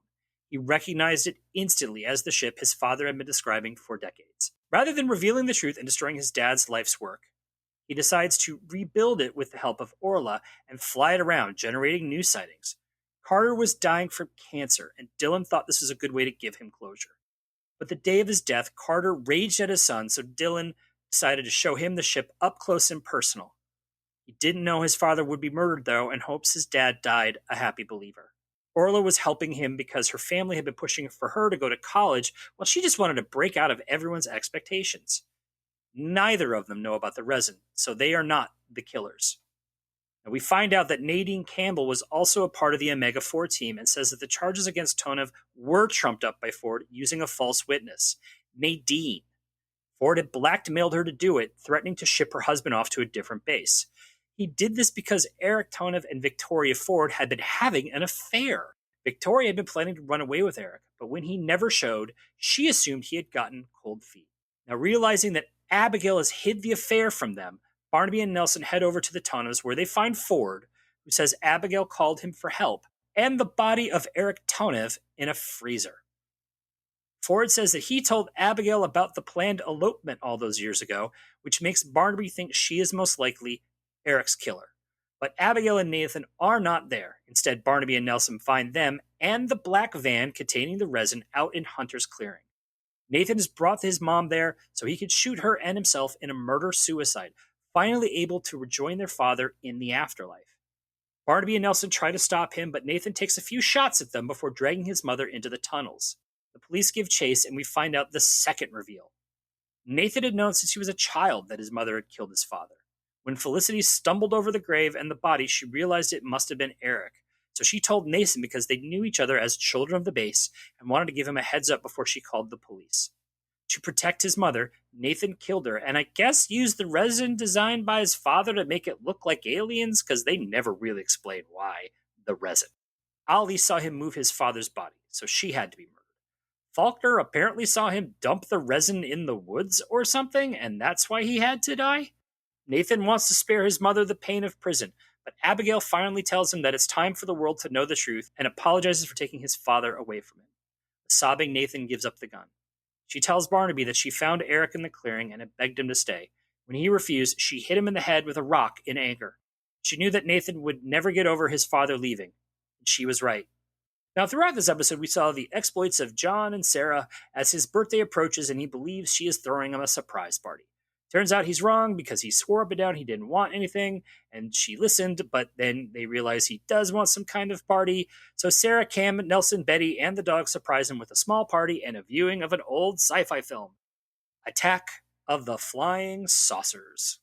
S1: He recognized it instantly as the ship his father had been describing for decades. Rather than revealing the truth and destroying his dad's life's work, he decides to rebuild it with the help of Orla and fly it around, generating new sightings. Carter was dying from cancer, and Dylan thought this was a good way to give him closure. But the day of his death, Carter raged at his son, so Dylan decided to show him the ship up close and personal. He didn't know his father would be murdered, though, and hopes his dad died a happy believer. Orla was helping him because her family had been pushing for her to go to college, while she just wanted to break out of everyone's expectations. Neither of them know about the resin, so they are not the killers. Now, we find out that Nadine Campbell was also a part of the Omega-4 team and says that the charges against Tonev were trumped up by Ford using a false witness, Nadine. Ford had blackmailed her to do it, threatening to ship her husband off to a different base. He did this because Eric Tonev and Victoria Ford had been having an affair. Victoria had been planning to run away with Eric, but when he never showed, she assumed he had gotten cold feet. Now, realizing that Abigail has hid the affair from them, Barnaby and Nelson head over to the Tonevs, where they find Ford, who says Abigail called him for help, and the body of Eric Tonev in a freezer. Ford says that he told Abigail about the planned elopement all those years ago, which makes Barnaby think she is most likely Eric's killer. But Abigail and Nathan are not there. Instead, Barnaby and Nelson find them and the black van containing the resin out in Hunter's clearing. Nathan has brought his mom there so he could shoot her and himself in a murder-suicide, finally able to rejoin their father in the afterlife. Barnaby and Nelson try to stop him, but Nathan takes a few shots at them before dragging his mother into the tunnels. The police give chase, and we find out the second reveal. Nathan had known since he was a child that his mother had killed his father. When Felicity stumbled over the grave and the body, she realized it must have been Eric, So she told Nathan because they knew each other as children of the base and wanted to give him a heads up before she called the police. To protect his mother, Nathan killed her and I guess used the resin designed by his father to make it look like aliens because they never really explain why the resin. Ali saw him move his father's body, so she had to be murdered. Faulkner apparently saw him dump the resin in the woods or something, and that's why he had to die. Nathan wants to spare his mother the pain of prison, but Abigail finally tells him that it's time for the world to know the truth and apologizes for taking his father away from him. Sobbing, Nathan gives up the gun. She tells Barnaby that she found Eric in the clearing and had begged him to stay. When he refused, she hit him in the head with a rock in anger. She knew that Nathan would never get over his father leaving, and she was right. Now, throughout this episode, we saw the exploits of John and Sarah as his birthday approaches and he believes she is throwing him a surprise party. Turns out he's wrong because he swore up and down he didn't want anything, and she listened, but then they realize he does want some kind of party. So Sarah, Cam, Nelson, Betty, and the dog surprise him with a small party and a viewing of an old sci-fi film, Attack of the Flying Saucers.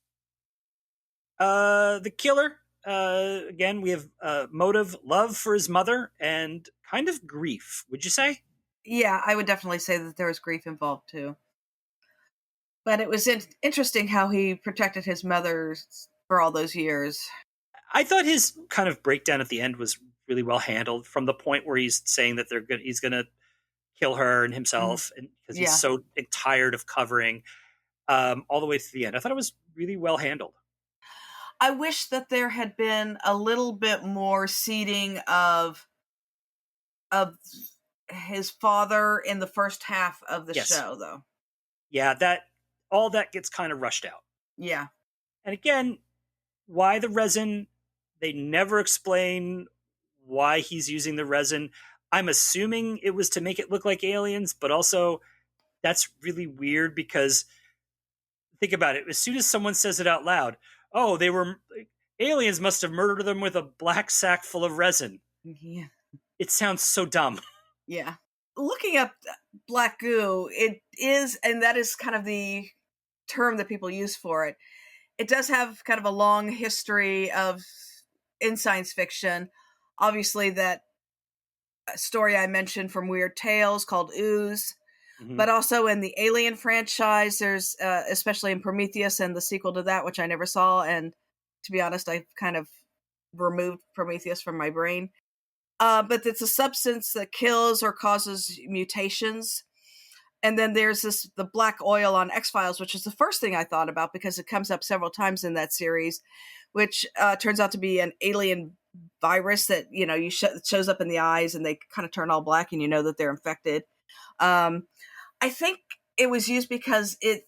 S1: The killer, again, we have motive, love for his mother, and kind of grief, would you say?
S2: Yeah, I would definitely say that there was grief involved too. But it was interesting how he protected his mother for all those years.
S1: I thought his kind of breakdown at the end was really well handled, from the point where he's saying that he's going to kill her and himself, and because he's so tired of covering, all the way to the end. I thought it was really well handled.
S2: I wish that there had been a little bit more seeding of his father in the first half of the show, though.
S1: Yeah, all that gets kind of rushed out.
S2: Yeah.
S1: And again, why the resin? They never explain why he's using the resin. I'm assuming it was to make it look like aliens, but also that's really weird because think about it. As soon as someone says it out loud, oh, aliens must have murdered them with a black sack full of resin.
S2: Yeah.
S1: It sounds so dumb.
S2: Yeah. Looking up black goo, it is, and that is kind of the term that people use for it. It does have kind of a long history in science fiction. Obviously, that story I mentioned from Weird Tales called Ooze, but also in the Alien franchise, there's especially in Prometheus and the sequel to that, which I never saw, and to be honest, I kind of removed Prometheus from my brain. But it's a substance that kills or causes mutations. And then there's the black oil on X-Files, which is the first thing I thought about because it comes up several times in that series, which turns out to be an alien virus that, shows up in the eyes and they kind of turn all black and you know that they're infected. I think it was used because it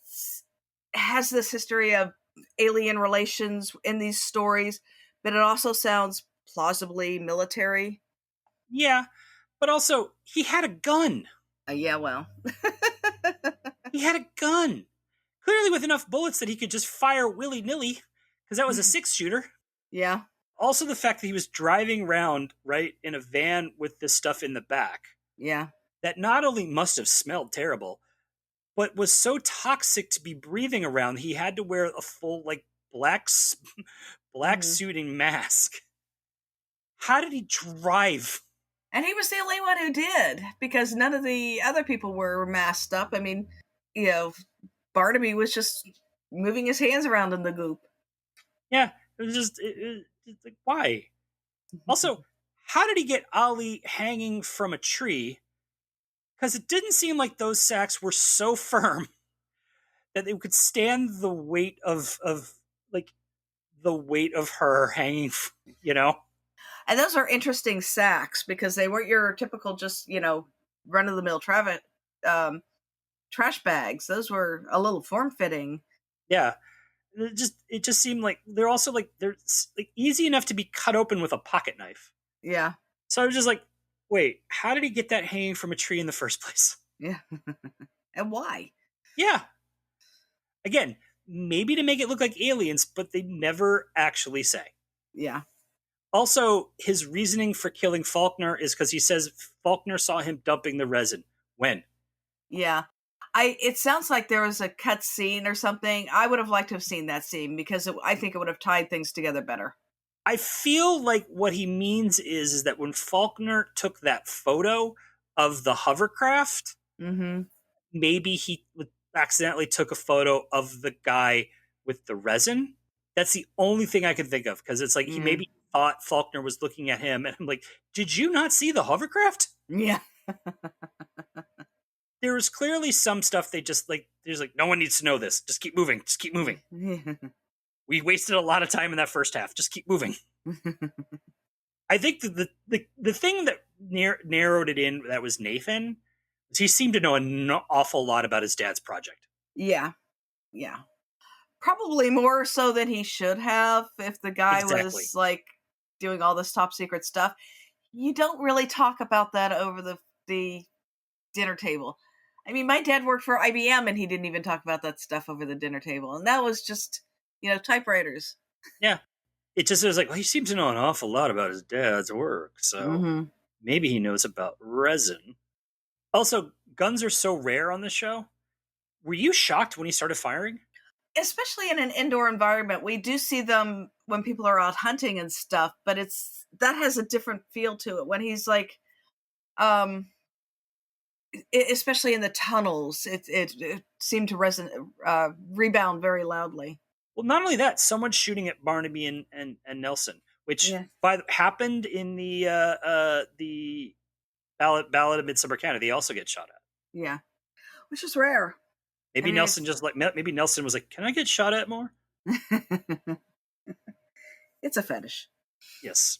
S2: has this history of alien relations in these stories, but it also sounds plausibly military.
S1: Yeah, but also he had a gun.
S2: Yeah, well.
S1: He had a gun. Clearly with enough bullets that he could just fire willy-nilly, because that was a 6-shooter.
S2: Yeah.
S1: Also the fact that he was driving around, right, in a van with this stuff in the back.
S2: Yeah.
S1: That not only must have smelled terrible, but was so toxic to be breathing around, he had to wear a full, black suiting mask. How did he drive?
S2: And he was the only one who did, because none of the other people were masked up. I mean, Barnaby was just moving his hands around in the goop.
S1: Yeah, it was just like, why? Also, how did he get Ali hanging from a tree? Because it didn't seem like those sacks were so firm that they could stand the weight of her hanging,
S2: And those are interesting sacks because they weren't your typical just, run-of-the-mill trash bags. Those were a little form-fitting.
S1: Yeah. It just seemed like they're also they're easy enough to be cut open with a pocket knife.
S2: Yeah.
S1: So I was just like, wait, how did he get that hanging from a tree in the first place?
S2: Yeah. And why?
S1: Yeah. Again, maybe to make it look like aliens, but they never actually say.
S2: Yeah.
S1: Also, his reasoning for killing Faulkner is because he says Faulkner saw him dumping the resin. When?
S2: Yeah. It sounds like there was a cut scene or something. I would have liked to have seen that scene because I think it would have tied things together better.
S1: I feel like what he means is that when Faulkner took that photo of the hovercraft,
S2: Mm-hmm.
S1: maybe he accidentally took a photo of the guy with the resin. That's the only thing I could think of, because it's like he
S2: Yeah.
S1: maybe thought Faulkner was looking at him, and I'm like, did you not see the hovercraft?
S2: Yeah.
S1: There was clearly some stuff they just like. There's like, no one needs to know this. Just keep moving. Just keep moving. We wasted a lot of time in that first half. Just keep moving. I think the thing that narrowed it in, that was Nathan, was he seemed to know an awful lot about his dad's project.
S2: Yeah. Yeah. Probably more so than he should have if the guy
S1: Exactly.
S2: was like doing all this top secret stuff. You don't really talk about that over the dinner table. I mean, my dad worked for IBM and he didn't even talk about that stuff over the dinner table. And that was just, typewriters.
S1: Yeah. It just was like, well, he seems to know an awful lot about his dad's work, so maybe he knows about resin. Also, guns are so rare on this show. Were you shocked when he started firing?
S2: Especially in an indoor environment. We do see them when people are out hunting and stuff, but that has a different feel to it. When he's like, especially in the tunnels, it seemed to rebound very loudly.
S1: Well, not only that, someone's shooting at Barnaby and Nelson, which happened in the Ballad of Midsomer County. They also get shot at.
S2: Yeah, which is rare.
S1: Maybe Nelson maybe Nelson was like, "Can I get shot at more?"
S2: It's a fetish.
S1: Yes.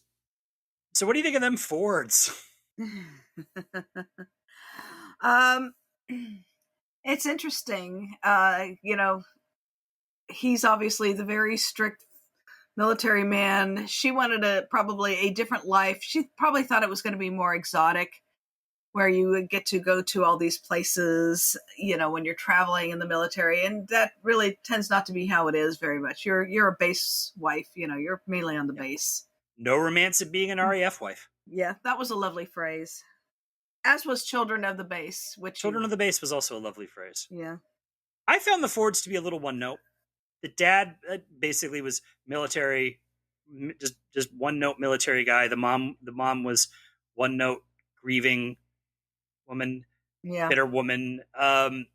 S1: So, what do you think of them Fords?
S2: It's interesting. He's obviously the very strict military man. She wanted probably a different life. She probably thought it was going to be more exotic, where you would get to go to all these places, when you're traveling in the military. And that really tends not to be how it is very much. You're a base wife, you're mainly on the base.
S1: No romance in being an RAF wife.
S2: Yeah, that was a lovely phrase. As was Children of the Base.
S1: Children of the Base was also a lovely phrase.
S2: Yeah.
S1: I found the Fords to be a little one note. The dad basically was military, just one note military guy. The mom was one note grieving woman, bitter woman. And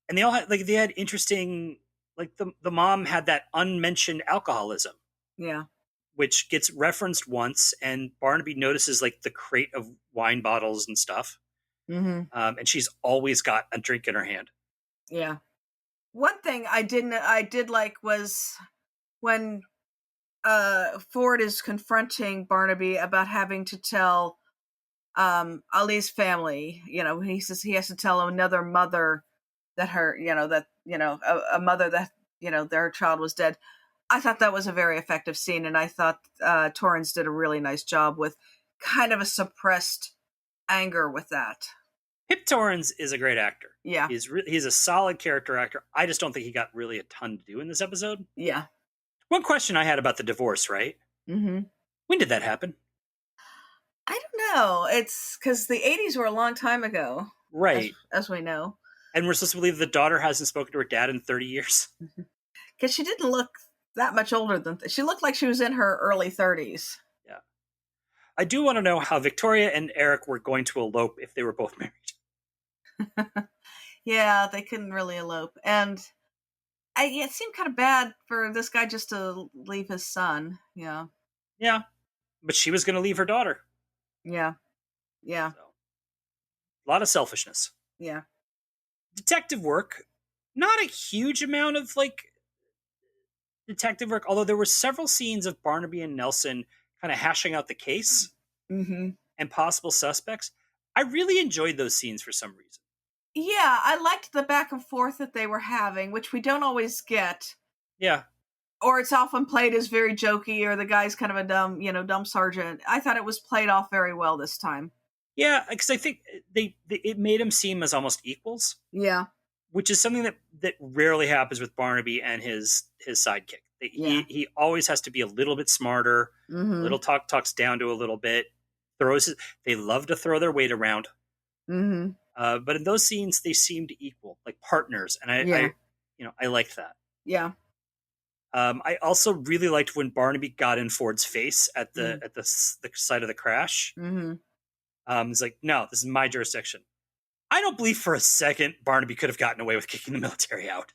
S1: they all had interesting, like the mom had that unmentioned alcoholism.
S2: Yeah.
S1: Which gets referenced once, and Barnaby notices like the crate of wine bottles and stuff.
S2: Mm-hmm.
S1: And she's always got a drink in her hand.
S2: Yeah. One thing I did like was when Ford is confronting Barnaby about having to tell Ali's family. He says he has to tell another mother that a mother that their child was dead. I thought that was a very effective scene, and I thought Torrance did a really nice job with kind of a suppressed anger with that.
S1: Pip Torrance is a great actor.
S2: Yeah.
S1: He's a solid character actor. I just don't think he got really a ton to do in this episode.
S2: Yeah.
S1: One question I had about the divorce, right?
S2: Mm-hmm.
S1: When did that happen?
S2: I don't know. It's because the 80s were a long time ago.
S1: Right.
S2: As we know.
S1: And we're supposed to believe the daughter hasn't spoken to her dad in 30 years.
S2: Because she didn't look that much older than... She looked like she was in her early 30s.
S1: Yeah. I do want to know how Victoria and Eric were going to elope if they were both married.
S2: Yeah, they couldn't really elope. And it seemed kind of bad for this guy just to leave his son. Yeah.
S1: Yeah. But she was going to leave her daughter.
S2: Yeah. Yeah.
S1: So, a lot of selfishness.
S2: Yeah.
S1: Detective work. Not a huge amount of detective work, although there were several scenes of Barnaby and Nelson kind of hashing out the case and possible suspects. I really enjoyed those scenes for some reason.
S2: Yeah, I liked the back and forth that they were having, which we don't always get.
S1: Yeah.
S2: Or it's often played as very jokey, or the guy's kind of a dumb sergeant. I thought it was played off very well this time.
S1: Yeah, because I think it made him seem as almost equals.
S2: Yeah.
S1: Which is something that rarely happens with Barnaby and his sidekick. He always has to be a little bit smarter, a little talks down to a little bit, they love to throw their weight around.
S2: Mm-hmm.
S1: But in those scenes, they seemed equal, like partners, and I liked that.
S2: Yeah.
S1: I also really liked when Barnaby got in Ford's face at the
S2: Mm.
S1: the site of the crash.
S2: Mm-hmm.
S1: He's like, "No, this is my jurisdiction." I don't believe for a second Barnaby could have gotten away with kicking the military out.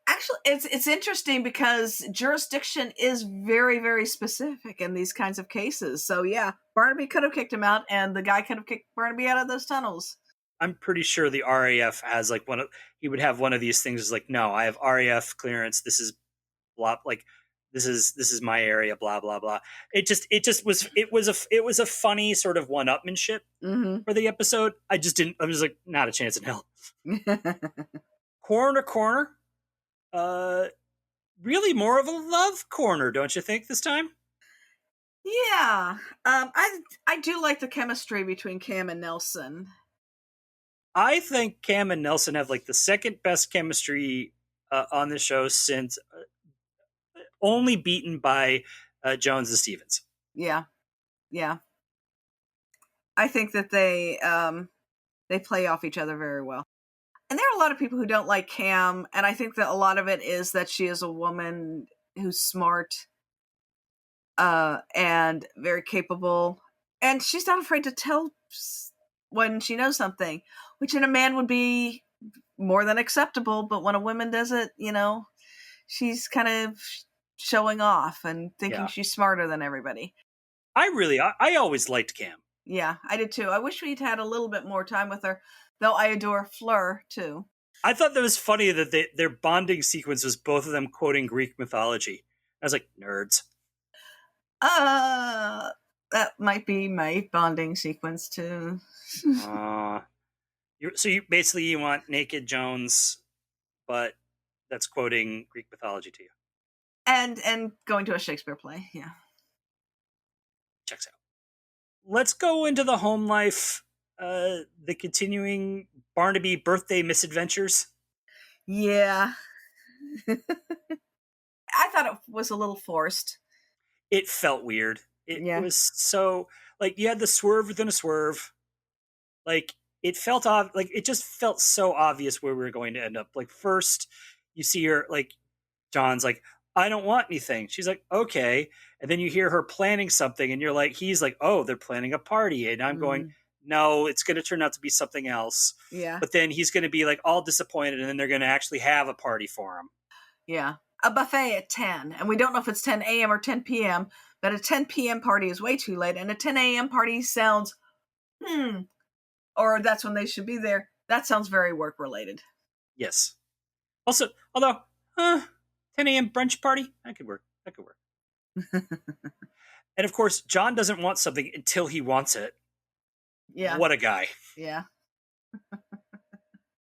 S2: Actually, it's interesting because jurisdiction is very, very specific in these kinds of cases. So yeah, Barnaby could have kicked him out, and the guy could have kicked Barnaby out of those tunnels.
S1: I'm pretty sure the RAF has like he would have one of these things is like, no, I have RAF clearance. This is blah, like this is my area, blah blah blah. It was a funny sort of one-upmanship
S2: Mm-hmm.
S1: for the episode. I was like, not a chance in hell. Corner to corner, really more of a love corner, don't you think this time?
S2: Yeah, I do like the chemistry between Cam and Nelson.
S1: I think Cam and Nelson have like the second best chemistry on the show since only beaten by Jones and Stevens.
S2: Yeah, yeah. I think that they play off each other very well. And there are a lot of people who don't like Cam, and I think that a lot of it is that she is a woman who's smart and very capable, and she's not afraid to tell when she knows something, which in a man would be more than acceptable, but when a woman does it, she's kind of showing off and thinking she's smarter than everybody.
S1: I always liked Cam.
S2: Yeah, I did too. I wish we'd had a little bit more time with her, though I adore Fleur too.
S1: I thought that was funny that their bonding sequence was both of them quoting Greek mythology. I was like, nerds.
S2: That might be my bonding sequence too.
S1: So you basically want naked Jones, but that's quoting Greek mythology to you.
S2: And going to a Shakespeare play, yeah.
S1: Checks out. Let's go into the home life, the continuing Barnaby birthday misadventures.
S2: Yeah. I thought it was a little forced.
S1: It felt weird. It was so, like, you had the swerve within a swerve. Like, it felt like it just felt so obvious where we were going to end up. Like, first you see her, like, John's like, I don't want anything. She's like, okay. And then you hear her planning something, and he's like, oh, they're planning a party. And I'm going, no, it's going to turn out to be something else.
S2: Yeah.
S1: But then he's going to be like all disappointed, and then they're going to actually have a party for him.
S2: Yeah. A buffet at 10. And we don't know if it's 10 a.m. or 10 p.m., but a 10 p.m. party is way too late. And a 10 a.m. party sounds, or that's when they should be there. That sounds very work related.
S1: Yes. Also, although, 10 a.m. brunch party, that could work. And of course, John doesn't want something until he wants it.
S2: Yeah.
S1: What a guy.
S2: Yeah.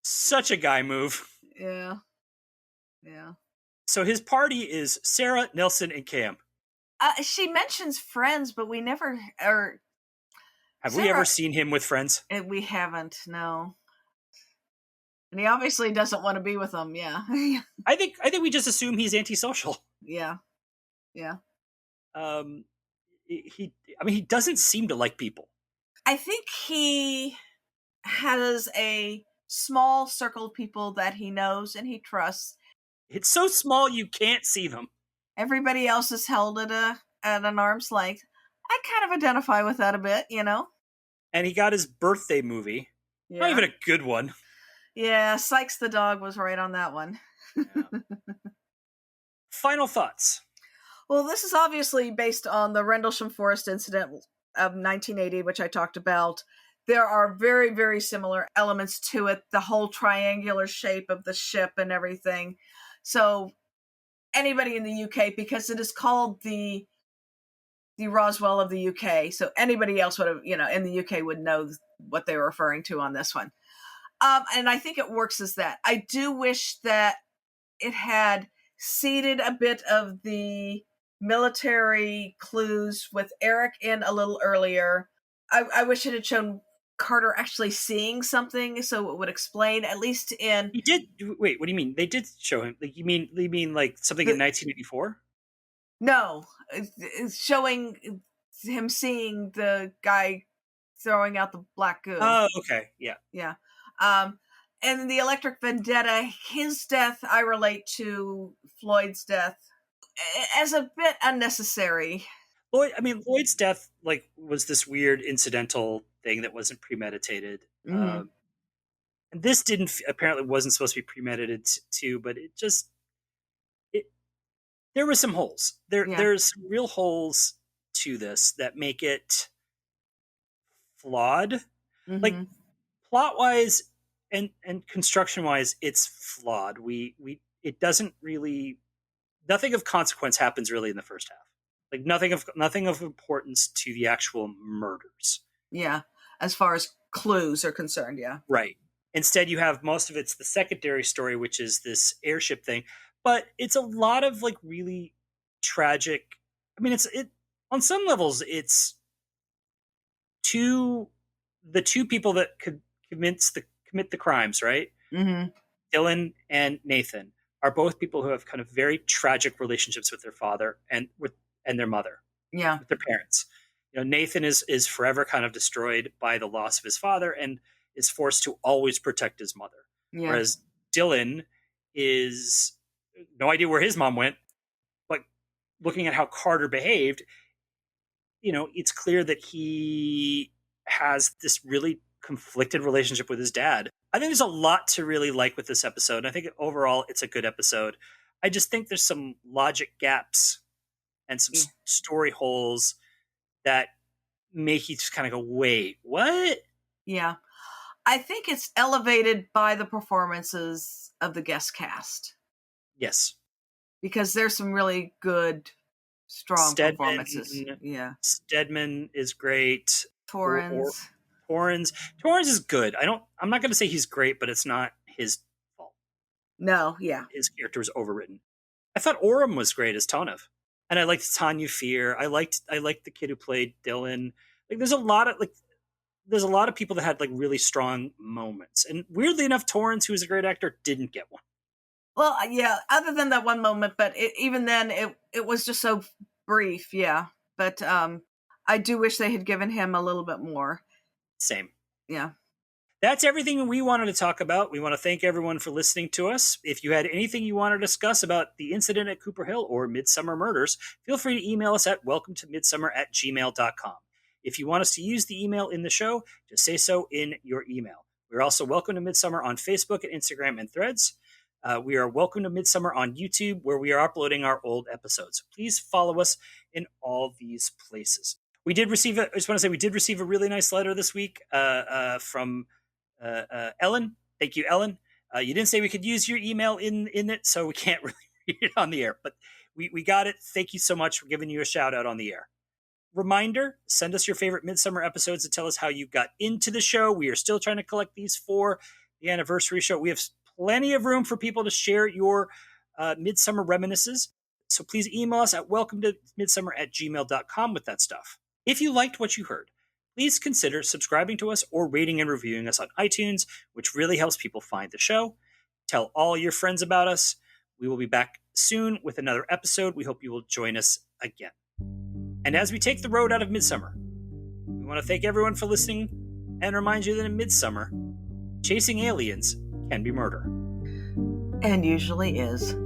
S1: Such a guy move.
S2: Yeah. Yeah.
S1: So his party is Sarah, Nelson, and Cam.
S2: She mentions friends, but we never or
S1: Have we ever seen him with friends?
S2: We haven't, no. And he obviously doesn't want to be with them, yeah.
S1: I think we just assume he's antisocial.
S2: Yeah. Yeah.
S1: He doesn't seem to like people.
S2: I think he has a small circle of people that he knows and he trusts.
S1: It's so small you can't see them.
S2: Everybody else is held at an arm's length. I kind of identify with that a bit,
S1: And he got his birthday movie. Yeah. Not even a good one.
S2: Yeah, Sykes the dog was right on that one.
S1: Yeah. Final thoughts.
S2: Well, this is obviously based on the Rendlesham Forest incident of 1980, which I talked about. There are very, very similar elements to it. The whole triangular shape of the ship and everything. So anybody in the UK, because it is called the Roswell of the UK, so anybody else would have, in the UK would know what they were referring to on this one. And I think it works as that. I do wish that it had seeded a bit of the military clues with Eric in a little earlier. I wish it had shown Carter actually seeing something, so it would explain, at least in...
S1: He did... Wait, what do you mean? They did show him... Like, you mean like something in 1984?
S2: No. It's showing him seeing the guy throwing out the black goo.
S1: Oh, okay. Yeah.
S2: Yeah. And the Electric Vendetta, his death, I relate to Floyd's death as a bit unnecessary.
S1: Lloyd's death was this weird incidental thing that wasn't premeditated.
S2: Mm-hmm.
S1: And this apparently wasn't supposed to be premeditated too, but there were some holes. There's some real holes to this that make it flawed.
S2: Mm-hmm.
S1: Like plot wise and construction wise, it's flawed. It doesn't really, nothing of consequence happens really in the first half. Like nothing of importance to the actual murders.
S2: Yeah, as far as clues are concerned, yeah.
S1: Right. Instead, you have most of it's the secondary story, which is this airship thing. But it's a lot of really tragic. I mean, it on some levels, it's the two people that could commit the crimes, right?
S2: Mm-hmm.
S1: Dylan and Nathan are both people who have kind of very tragic relationships with their father and their mother.
S2: Yeah.
S1: With their parents. Nathan is forever kind of destroyed by the loss of his father and is forced to always protect his mother.
S2: Yeah.
S1: Whereas Dylan is no idea where his mom went, but looking at how Carter behaved, it's clear that he has this really conflicted relationship with his dad. I think there's a lot to really like with this episode. And I think overall it's a good episode. I just think there's some logic gaps and some story holes that make you just kind of go, wait, what?
S2: Yeah. I think it's elevated by the performances of the guest cast.
S1: Yes.
S2: Because there's some really good, strong performances. Yeah.
S1: Stedman is great.
S2: Torrens
S1: is good. I'm not going to say he's great, but it's not his fault.
S2: No, yeah.
S1: His character was overwritten. I thought Oram was great as Tonev. And I liked Tanya Fear. I liked the kid who played Dylan. There's a lot of people that had really strong moments. And weirdly enough, Torrance, who is a great actor, didn't get one.
S2: Well, yeah, other than that one moment, but even then it was just so brief, yeah. But I do wish they had given him a little bit more.
S1: Same.
S2: Yeah.
S1: That's everything we wanted to talk about. We want to thank everyone for listening to us. If you had anything you want to discuss about the incident at Cooper Hill or Midsomer Murders, feel free to email us at welcometomidsomer@gmail.com. If you want us to use the email in the show, just say so in your email. We're also Welcome to Midsomer on Facebook and Instagram and Threads. We are Welcome to Midsomer on YouTube, where we are uploading our old episodes. Please follow us in all these places. I just want to say we did receive a really nice letter this week from Ellen. Thank you, Ellen. You didn't say we could use your email in it, so we can't really read it on the air, but we got it. Thank you so much for giving you a shout out on the air. Reminder, send us your favorite Midsomer episodes to tell us how you got into the show. We are still trying to collect these for the anniversary show. We have plenty of room for people to share your Midsomer reminiscences. So please email us at welcometomidsomer@gmail.com with that stuff. If you liked what you heard, please consider subscribing to us or rating and reviewing us on iTunes, which really helps people find the show. Tell all your friends about us. We will be back soon with another episode. We hope you will join us again. And as we take the road out of Midsomer, we want to thank everyone for listening and remind you that in Midsomer, chasing aliens can be murder.
S2: And usually is.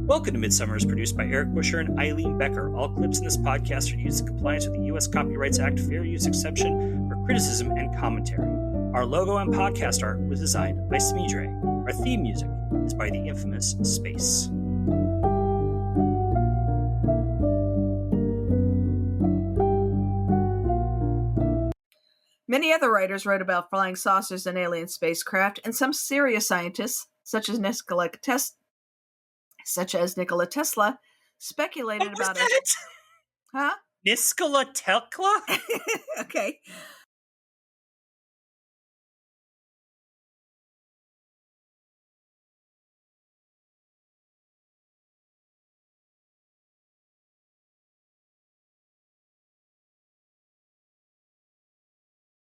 S1: Welcome to Midsomer is produced by Eric Buscher and Eileen Becker. All clips in this podcast are used in compliance with the U.S. Copyrights Act fair use exception for criticism and commentary. Our logo and podcast art was designed by Smeedrai. Our theme music is by the infamous Space.
S2: Many other writers wrote about flying saucers and alien spacecraft, and some serious scientists, such as Nikola Tesla, speculated about it. Huh?
S1: Nikola Tesla?
S2: Okay.